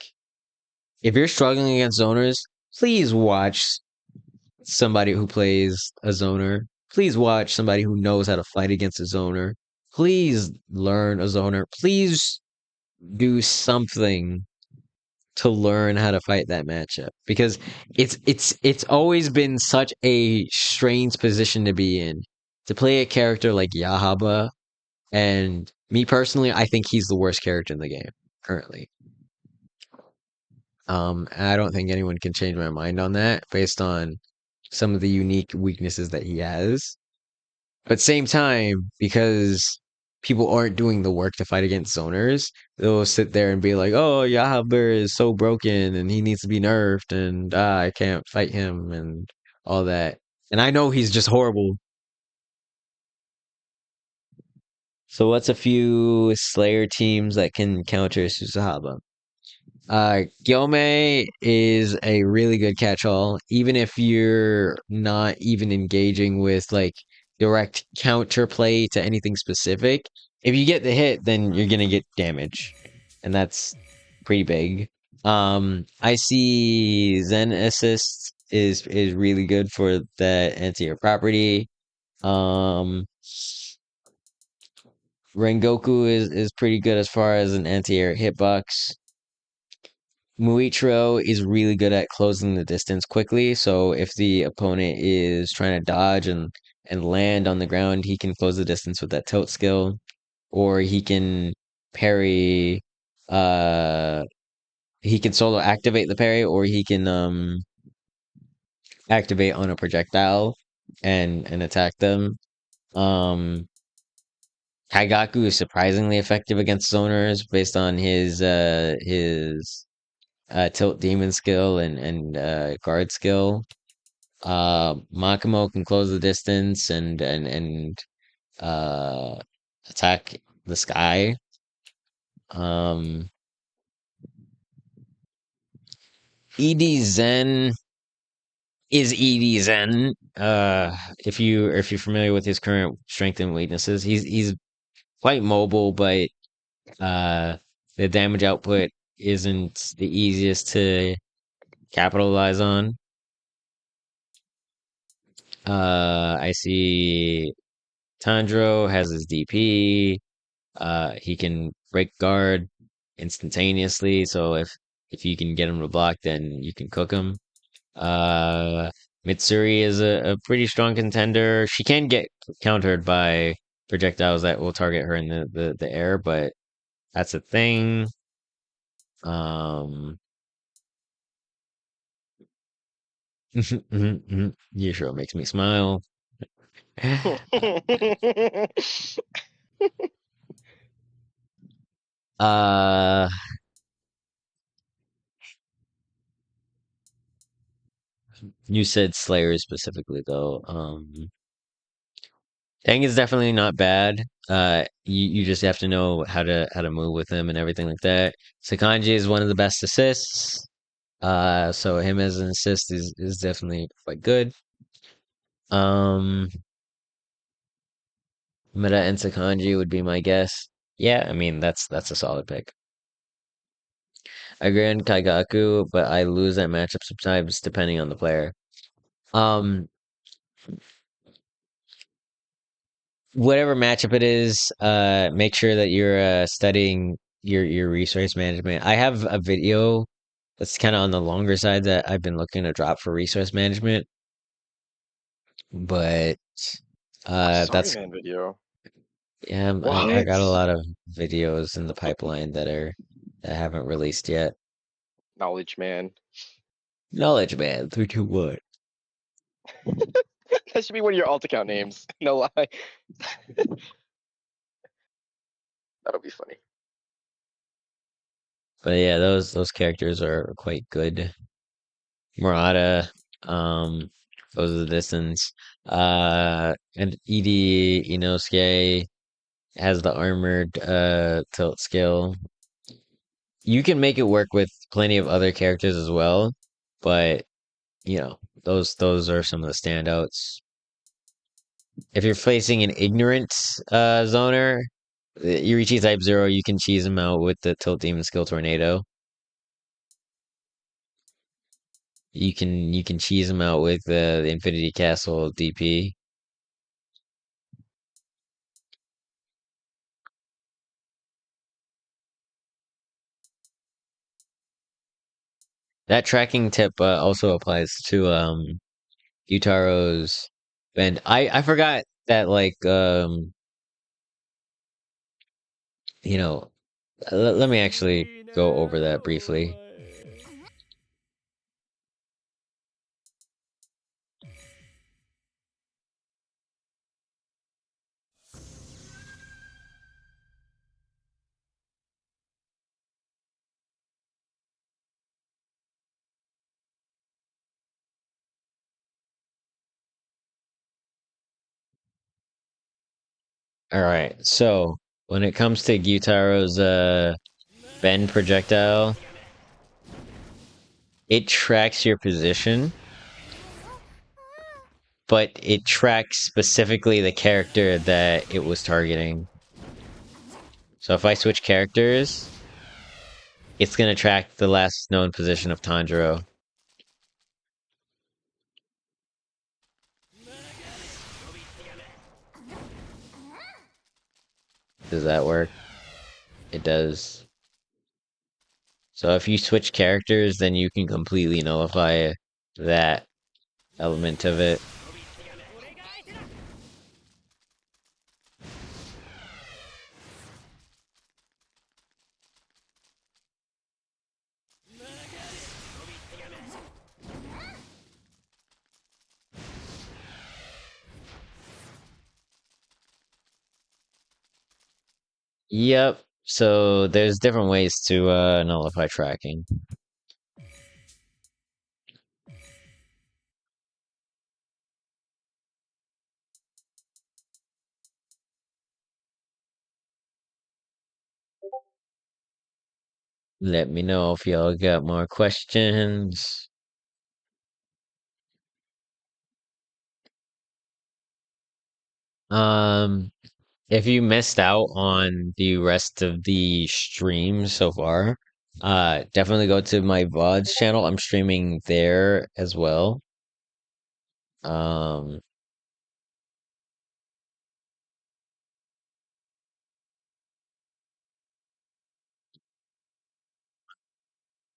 Speaker 1: if you're struggling against zoners, please watch somebody who plays a zoner. Please watch somebody who knows how to fight against a zoner. Please learn a zoner. Please do something to learn how to fight that matchup because it's always been such a strange position to be in. To play a character like Yahaba, and me personally, I think he's the worst character in the game currently. I don't think anyone can change my mind on that based on some of the unique weaknesses that he has. But same time, because people aren't doing the work to fight against zoners, they'll sit there and be like, "Oh, Yahaber is so broken and he needs to be nerfed, and I can't fight him and all that." And I know he's just horrible. So what's a few Slayer teams that can counter Susahaba? Gyome is a really good catch-all, even if you're not even engaging with like direct counterplay to anything specific. If you get the hit, then you're gonna get damage, and that's pretty big. I see Zen Assist is really good for that anti-air property. Um, Rengoku is pretty good as far as an anti-air hitbox. Muichiro is really good at closing the distance quickly. So if the opponent is trying to dodge and land on the ground, he can close the distance with that tilt skill, or he can parry. Uh, he can solo activate the parry, or he can activate on a projectile and attack them. Um, Kaigaku is surprisingly effective against zoners based on his tilt demon skill and guard skill. Makimo can close the distance and uh attack the sky. ED Zen is ED Zen. If you're familiar with his current strength and weaknesses, he's quite mobile, but uh the damage output isn't the easiest to capitalize on. I see Tanjiro has his DP. He can break guard instantaneously, so if you can get him to block, then you can cook him. Uh, Mitsuri is a pretty strong contender. She can get countered by projectiles that will target her in the air, but that's a thing. Um, Yashiro makes me smile. Uh, you said Slayer specifically though. Tang is definitely not bad. You just have to know how to move with him and everything like that. Sakanji is one of the best assists. So him as an assist is definitely quite good. Um, Meta and Sakanji would be my guess. Yeah, I mean that's a solid pick. I agree on Kaigaku, but I lose that matchup sometimes depending on the player. Um, whatever matchup it is, make sure that you're studying your resource management. I have a video that's kind of on the longer side that I've been looking to drop for resource management, but
Speaker 3: Sorry,
Speaker 1: that's
Speaker 3: man. Video.
Speaker 1: yeah, I
Speaker 3: What?
Speaker 1: got a lot of videos in the pipeline that haven't released yet.
Speaker 3: Knowledge, man.
Speaker 1: Knowledge man, 321.
Speaker 3: That should be one of your alt account names. No lie. That'll be funny.
Speaker 1: But yeah, those characters are quite good. Murata, goes the distance. And Edie Inosuke has the armored tilt skill. You can make it work with plenty of other characters as well, but you know, those are some of the standouts. If you're facing an ignorant zoner, Yurichi Type Zero, you can cheese him out with the Tilt Demon Skill Tornado. You can cheese him out with the Infinity Castle DP. That tracking tip also applies to Utaro's bend. I forgot that like you know let me actually go over that briefly. All right. So when it comes to Gyutaro's bend projectile, it tracks your position, but it tracks specifically the character that it was targeting. So if I switch characters, it's gonna track the last known position of Tanjiro. Does that work? It does. So if you switch characters, then you can completely nullify that element of it. Yep. So there's different ways to nullify tracking. Let me know if y'all got more questions. Um, if you missed out on the rest of the stream so far, definitely go to my VODs channel. I'm streaming there as well. Um,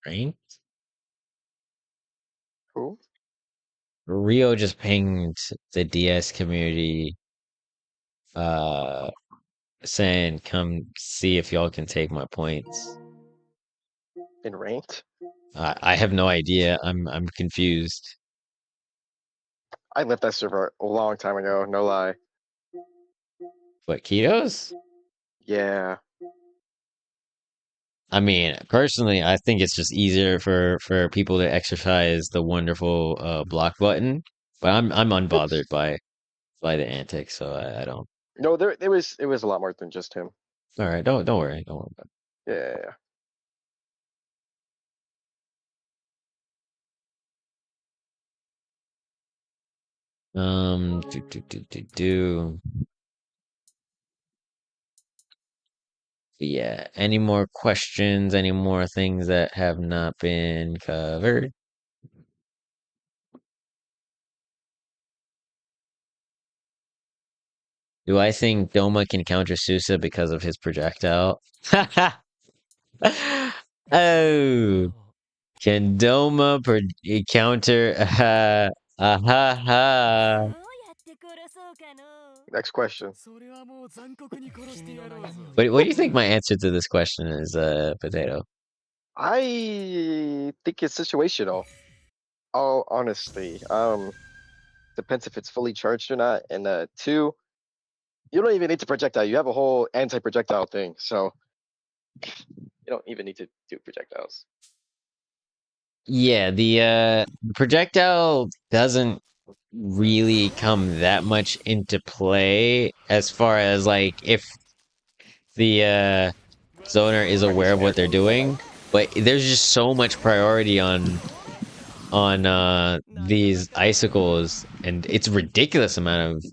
Speaker 1: right?
Speaker 3: Who?
Speaker 1: Rio just pinged the DS community, uh, saying, "Come see if y'all can take my points."
Speaker 3: In ranked?
Speaker 1: I have no idea. I'm confused.
Speaker 3: I left that server a long time ago, no lie.
Speaker 1: What, Ketos?
Speaker 3: Yeah.
Speaker 1: I mean, personally, I think it's just easier for people to exercise the wonderful block button, but I'm unbothered by the antics, so I don't.
Speaker 3: No, there it was a lot more than just him.
Speaker 1: All right, don't worry, don't worry about
Speaker 3: Yeah.
Speaker 1: it. Do. Yeah, any more questions? Any more things that have not been covered? Do I think Doma can counter Susa because of his projectile? Oh, can Doma counter? Ha ha.
Speaker 3: Next question.
Speaker 1: What do you think my answer to this question is, Potato?
Speaker 3: I think it's situational. All honesty. Depends if it's fully charged or not. And two, you don't even need to projectile. You have a whole anti-projectile thing, so you don't even need to do projectiles.
Speaker 1: Yeah, the projectile doesn't really come that much into play as far as like if the zoner is
Speaker 3: Running
Speaker 1: aware of what
Speaker 3: scared.
Speaker 1: they're doing, but there's just so much priority on these icicles, and it's ridiculous amount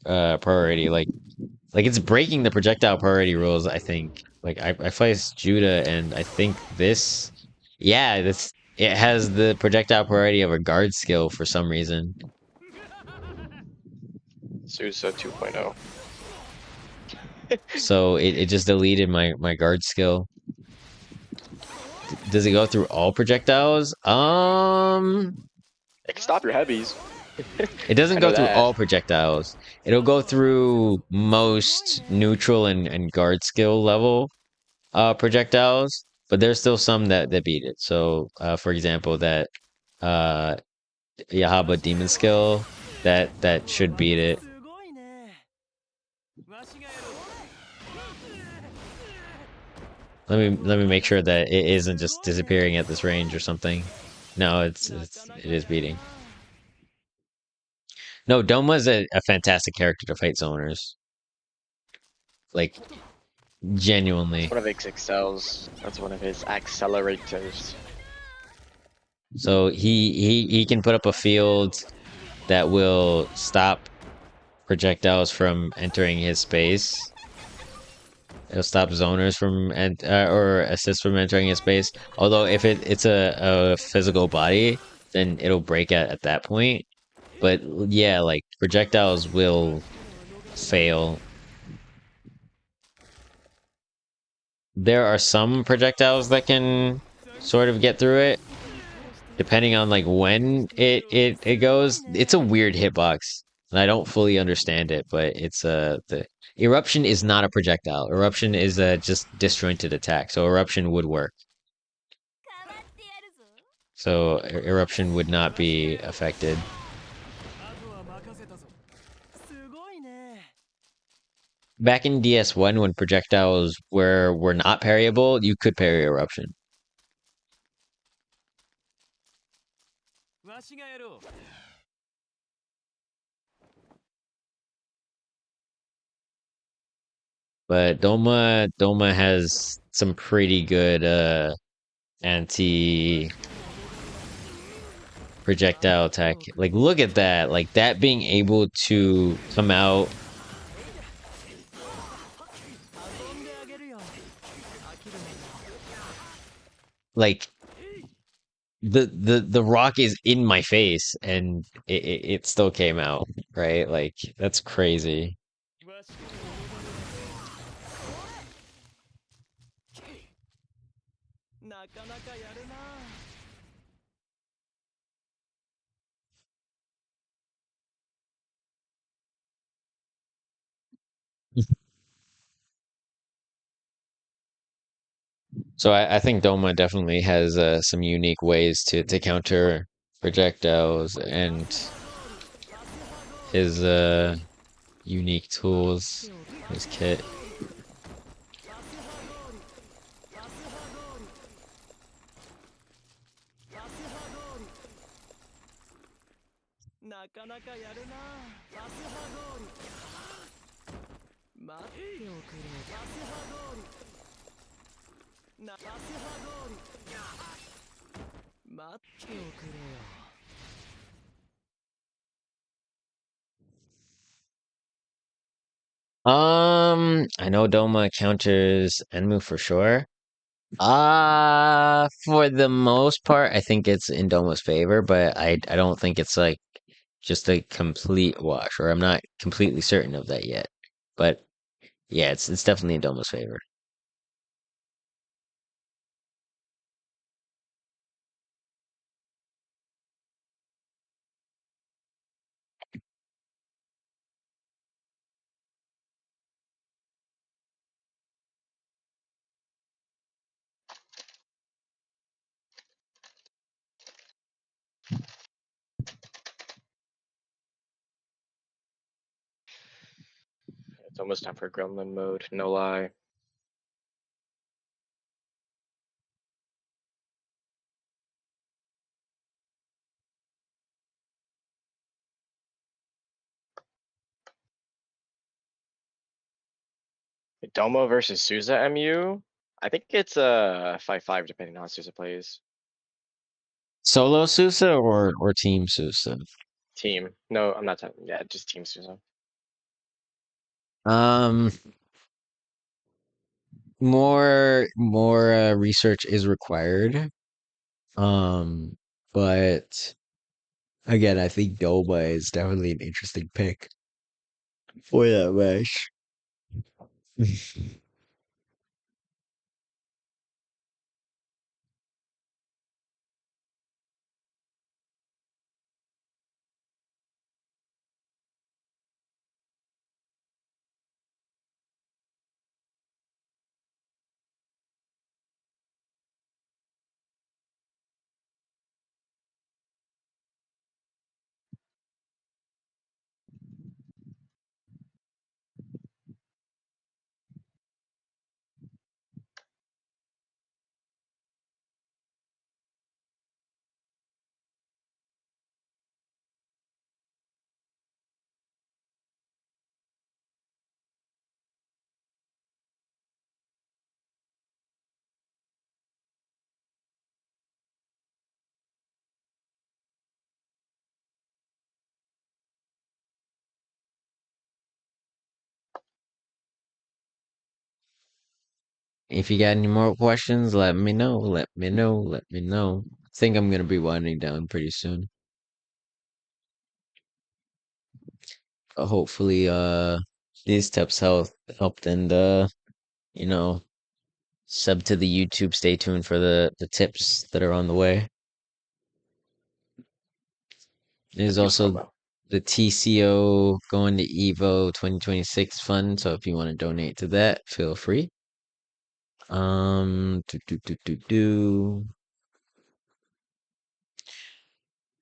Speaker 1: of priority. Like it's breaking the projectile priority rules, I think. Like I faced Judah, and I think this, yeah, this it has the projectile priority of a guard skill for some reason.
Speaker 3: Sousa 2.0.
Speaker 1: So it just deleted my guard skill. Does it go through all projectiles?
Speaker 3: It can stop your heavies.
Speaker 1: It doesn't
Speaker 3: I
Speaker 1: go
Speaker 3: know
Speaker 1: through
Speaker 3: that.
Speaker 1: all projectiles. It'll go through most neutral and guard skill level projectiles, but there's still some that beat it. So for example, that uh Yahaba demon skill that should beat it. Let me make sure that it isn't just disappearing at this range or something. No, it is beating. No, Doma's a fantastic character to fight zoners. Like
Speaker 3: That's
Speaker 1: genuinely.
Speaker 3: one of his excels. That's one of his accelerators.
Speaker 1: So he can put up a field that will stop projectiles from entering his space. It'll stop zoners from and or assist from entering his space. Although if it's a physical body, then it'll break at that point. But yeah, like projectiles will fail. There are some projectiles that can sort of get through it, depending on like when it goes. It's a weird hitbox, and I don't fully understand it, but it's the eruption is not a projectile. Eruption is a just disjointed attack, so eruption would work. So eruption would not be affected. Back in DS1, when projectiles were not parryable, you could parry eruption. But Doma has some pretty good anti projectile attack. Like, look at that. Like, that being able to come out. Like, the rock is in my face and it still came out, right? Like, that's crazy. So I think Doma definitely has some unique ways to counter projectiles and his unique tools, his kit. I know Doma counters Enmu for sure. For the most part, I think it's in Doma's favor, but I don't think it's like just a complete wash, or I'm not completely certain of that yet. But yeah, it's definitely in Doma's favor.
Speaker 3: It's almost time for gremlin mode, no lie. Domo versus Souza MU. I think it's a 5-5 depending on how Souza plays.
Speaker 1: Solo Sousa or Team Sousa?
Speaker 3: Team. No, I'm not talking. Yeah, just Team Souza.
Speaker 1: Um, more research is required. Um, but again, I think Doma is definitely an interesting pick for that match. If you got any more questions, let me know. Let me know. Let me know. I think I'm gonna be winding down pretty soon. Hopefully, these tips helped and you know, sub to the YouTube. Stay tuned for the tips that are on the way. There's
Speaker 3: Thank you so
Speaker 1: also
Speaker 3: much.
Speaker 1: the TCO going to Evo 2026 fund. So if you want to donate to that, feel free. Do.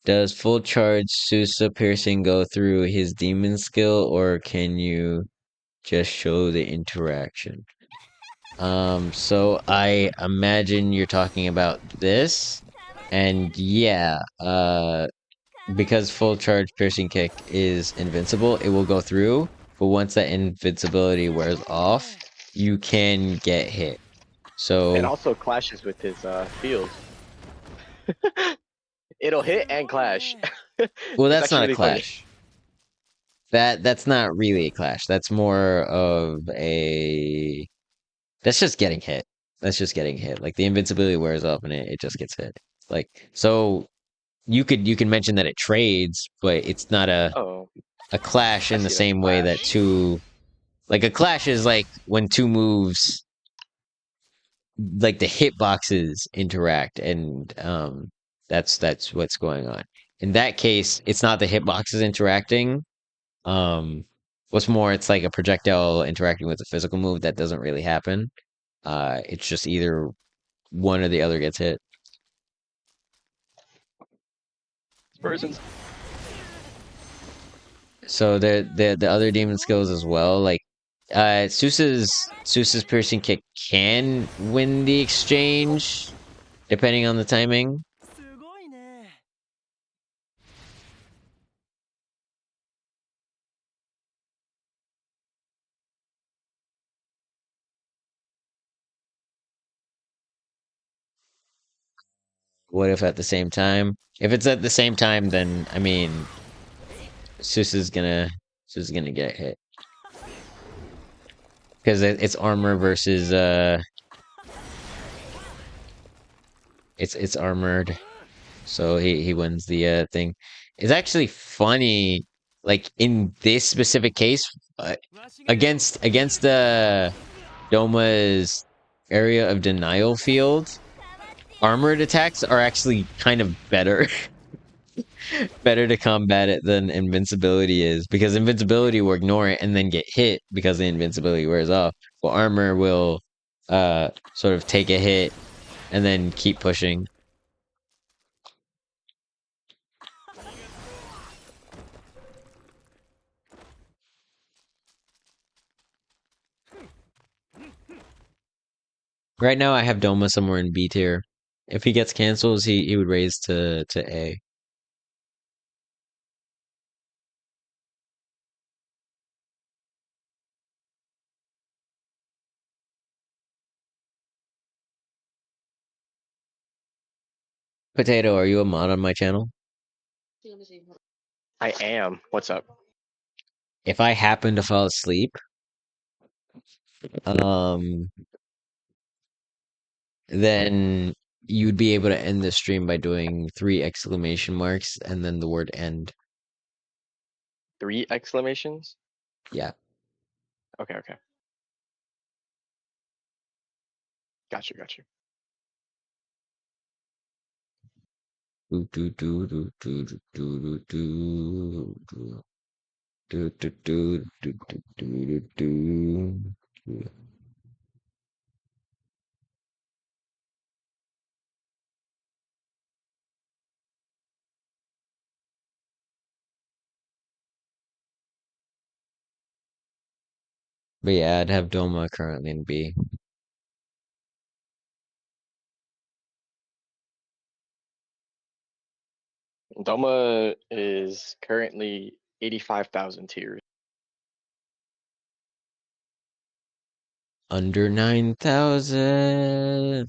Speaker 1: Does full charge Sousa piercing go through his demon skill, or can you just show the interaction? So I imagine you're talking about this, and yeah, because full charge piercing kick is invincible, it will go through, but once that invincibility wears off, you can get hit.
Speaker 2: And
Speaker 1: So,
Speaker 2: also clashes with his field. It'll hit and clash.
Speaker 1: well,
Speaker 2: It's
Speaker 1: that's
Speaker 2: actually
Speaker 1: not a
Speaker 2: really funny.
Speaker 1: clash. That's not really a clash. That's more of a that's just getting hit. That's just getting hit. Like the invincibility wears off and it just gets hit. Like so you can mention that it trades, but it's not
Speaker 2: Oh,
Speaker 1: a clash
Speaker 2: I
Speaker 1: in the
Speaker 2: see it as a
Speaker 1: same way that
Speaker 2: clash.
Speaker 1: two like a clash is like when two moves like the hitboxes interact and that's what's going on. In that case, it's not the hitboxes interacting. What's more, it's like a projectile interacting with a physical move that doesn't really happen. It's just either one or the other gets hit.
Speaker 2: Person's
Speaker 1: So the other demon skills as well, like Seuss's piercing kick can win the exchange depending on the timing. What if at the same time? If it's at the same time, then I mean Seuss is gonna Seuss is gonna get hit because it's armor versus it's armored. So he wins the thing. It's actually funny, like in this specific case, against the Doma's area of denial field, armored attacks are actually kind of better, better to combat it than invincibility is because invincibility will ignore it and then get hit because the invincibility wears off. Well, armor will sort of take a hit and then keep pushing. Right now, I have Doma somewhere in B tier. If he gets cancels, he would raise to A. Potato, are you a mod on my channel?
Speaker 2: I am. What's up?
Speaker 1: If I happen to fall asleep, um, then you'd be able to end the stream by doing 3 exclamation marks and then the word end.
Speaker 2: 3 exclamations?
Speaker 1: Yeah.
Speaker 2: Okay, okay. Got you, got you.
Speaker 1: Do do do do do do do do do do do do do do do do. But yeah, I'd have Doma currently in B.
Speaker 2: Doma is currently 85,000 tiers.
Speaker 1: Under 9,000.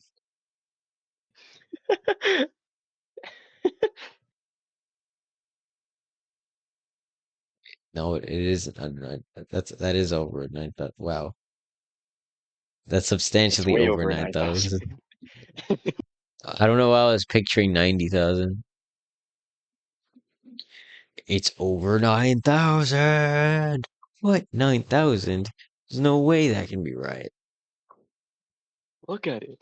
Speaker 1: No, it isn't under nine. That is over 9,000. Wow, that's
Speaker 2: It's
Speaker 1: substantially
Speaker 2: way
Speaker 1: over
Speaker 2: over
Speaker 1: 9,000.
Speaker 2: 9,000.
Speaker 1: I don't know why I was picturing 90,000. It's over 9,000. What? 9,000? There's no way that can be right.
Speaker 2: Look at it.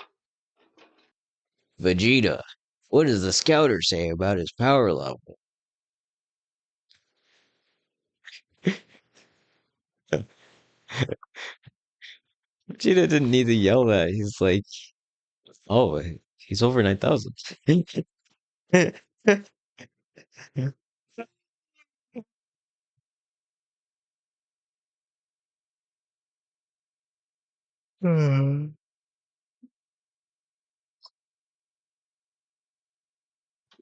Speaker 1: Vegeta, what does the scouter say about his power level? Vegeta didn't need to yell that. He's like, oh, he's over 9,000. All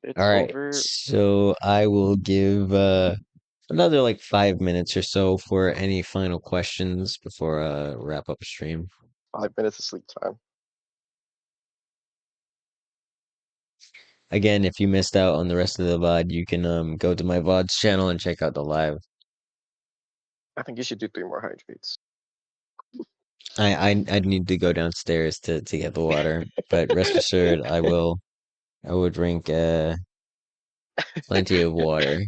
Speaker 2: It's
Speaker 1: right,
Speaker 2: over
Speaker 1: so I will give another like 5 minutes or so for any final questions before wrap up stream.
Speaker 2: 5 minutes of sleep time.
Speaker 1: again, if you missed out on the rest of the VOD, you can go to my VOD's channel and check out the live.
Speaker 3: I think you should do 3 more hydrates.
Speaker 1: I'd need to go downstairs to get the water, but rest assured, I will drink plenty of water.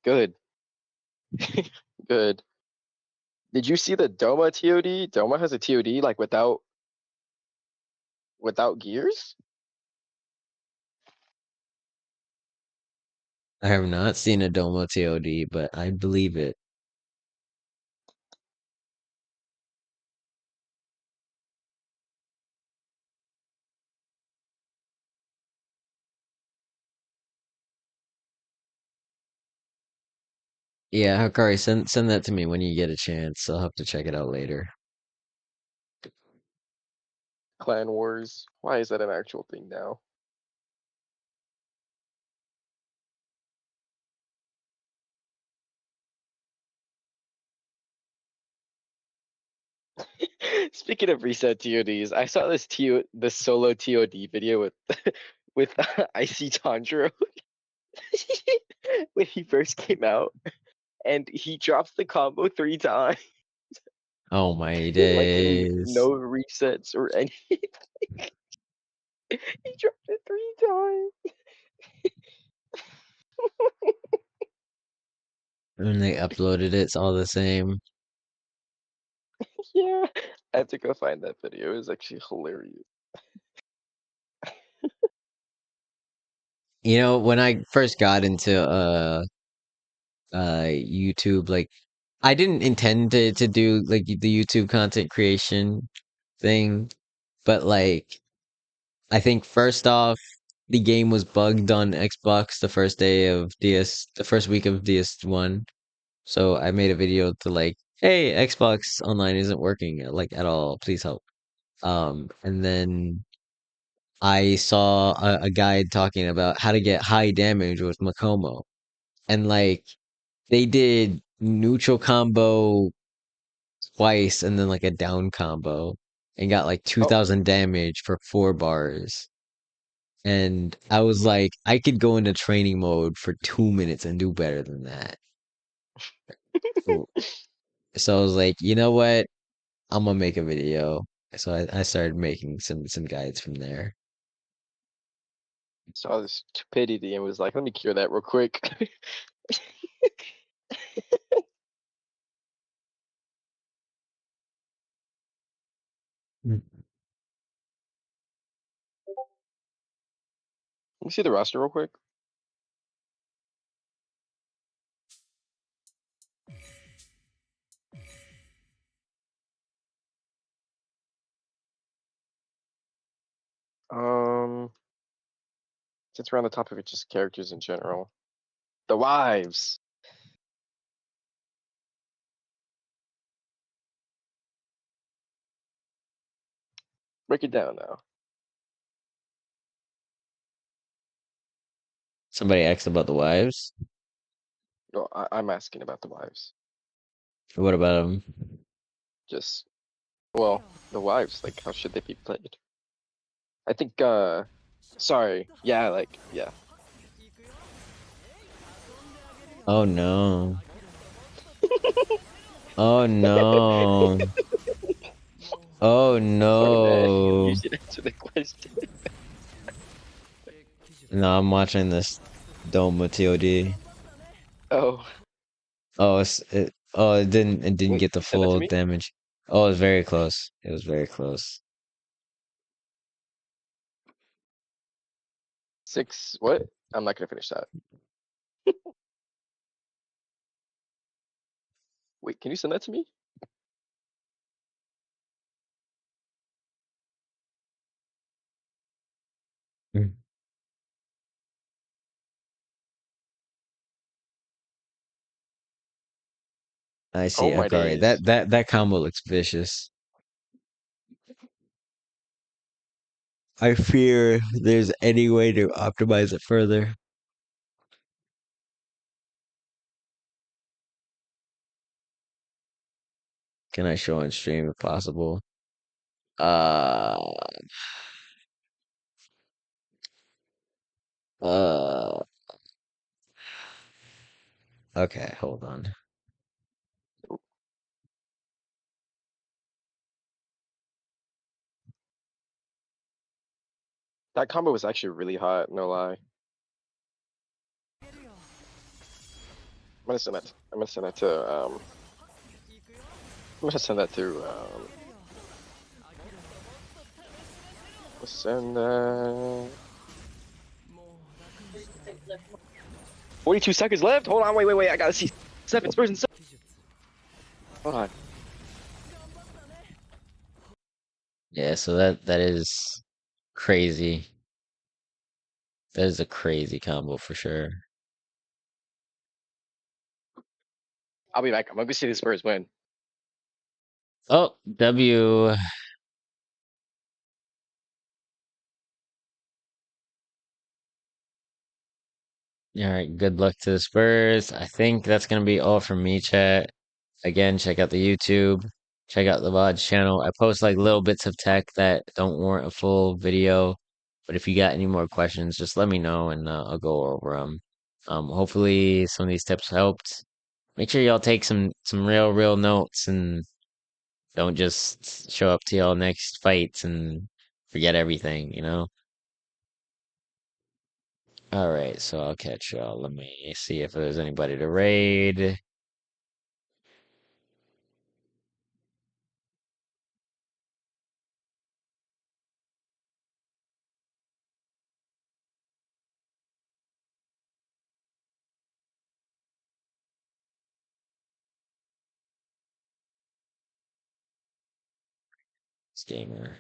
Speaker 3: Good. Good. Did you see the Doma TOD? Doma has a TOD like without gears?
Speaker 1: I have not seen a Domo TOD, but I believe it. Yeah, Hakari, send that to me when you get a chance. I'll have to check it out later.
Speaker 3: Clan Wars. Why is that an actual thing now? Speaking of reset TODs, I saw this solo TOD video with with Icy Tanjiro when he first came out, and he drops the combo 3 times,
Speaker 1: Oh my
Speaker 3: like in
Speaker 1: days.
Speaker 3: no resets or anything. He dropped it 3 times.
Speaker 1: When they uploaded it, it's all the same.
Speaker 3: Yeah, I have to go find that video. It was actually hilarious.
Speaker 1: You know, when I first got into YouTube, like I didn't intend to do like the YouTube content creation thing, but like I think first off, the game was bugged on Xbox the first day of the first week of DS1. So I made a video to like, hey, Xbox Online isn't working like at all. Please help. And then I saw a guide talking about how to get high damage with Makomo. And like they did neutral combo twice and then like a down combo and got like
Speaker 3: Oh,
Speaker 1: 2000 damage for 4 bars. And I was like, I could go into training mode for 2 minutes and do better than that. So, so I was like, you know what? I'm gonna make a video. So I started making some guides from there.
Speaker 3: saw this stupidity and was like, let me cure that real quick.
Speaker 1: Mm.
Speaker 3: Let me see the roster real quick. Um, since we're on the topic of just characters in general, the wives. Break it down now.
Speaker 1: Somebody asked about the wives.
Speaker 3: No, I'm asking about the wives.
Speaker 1: What about them?
Speaker 3: Just well, the wives. Like, how should they be played? I think. Sorry. Yeah. Like. Yeah.
Speaker 1: Oh no. Oh no. Oh
Speaker 3: Sorry, man. You
Speaker 1: no.
Speaker 3: should answer the question.
Speaker 1: No, I'm watching this Doma TOD.
Speaker 3: Oh,
Speaker 1: It didn't
Speaker 3: wait.
Speaker 1: get the
Speaker 3: You sent that to
Speaker 1: full
Speaker 3: me?
Speaker 1: damage. Oh, it was very close. It was very close.
Speaker 3: 6. What? I'm not gonna finish that. Wait. Can you send that to me?
Speaker 1: Mm. I see,
Speaker 3: Oh my
Speaker 1: Akari.
Speaker 3: days.
Speaker 1: That combo looks vicious. I fear there's any way to optimize it further. Can I show on stream if possible? Uh, Uh, okay, hold on.
Speaker 3: That combo was actually really hot, no lie. I'm gonna send that to I'm gonna send that through send that 42 seconds left. Hold on, wait. I gotta see seconds first and hold on.
Speaker 1: Yeah, so that is crazy. That is a crazy combo for sure.
Speaker 3: I'll be back. I'm gonna go see the Spurs win.
Speaker 1: Oh, W. All right, good luck to the Spurs. I think that's gonna be all from me, chat. Again, check out the YouTube, check out the VOD's channel. I post like little bits of tech that don't warrant a full video. But if you got any more questions, just let me know and I'll go over them. Hopefully some of these tips helped. Make sure y'all take some real notes and don't just show up to y'all next fights and forget everything, you know? All right, so I'll catch y'all. Let me see if there's anybody to raid. Gamer.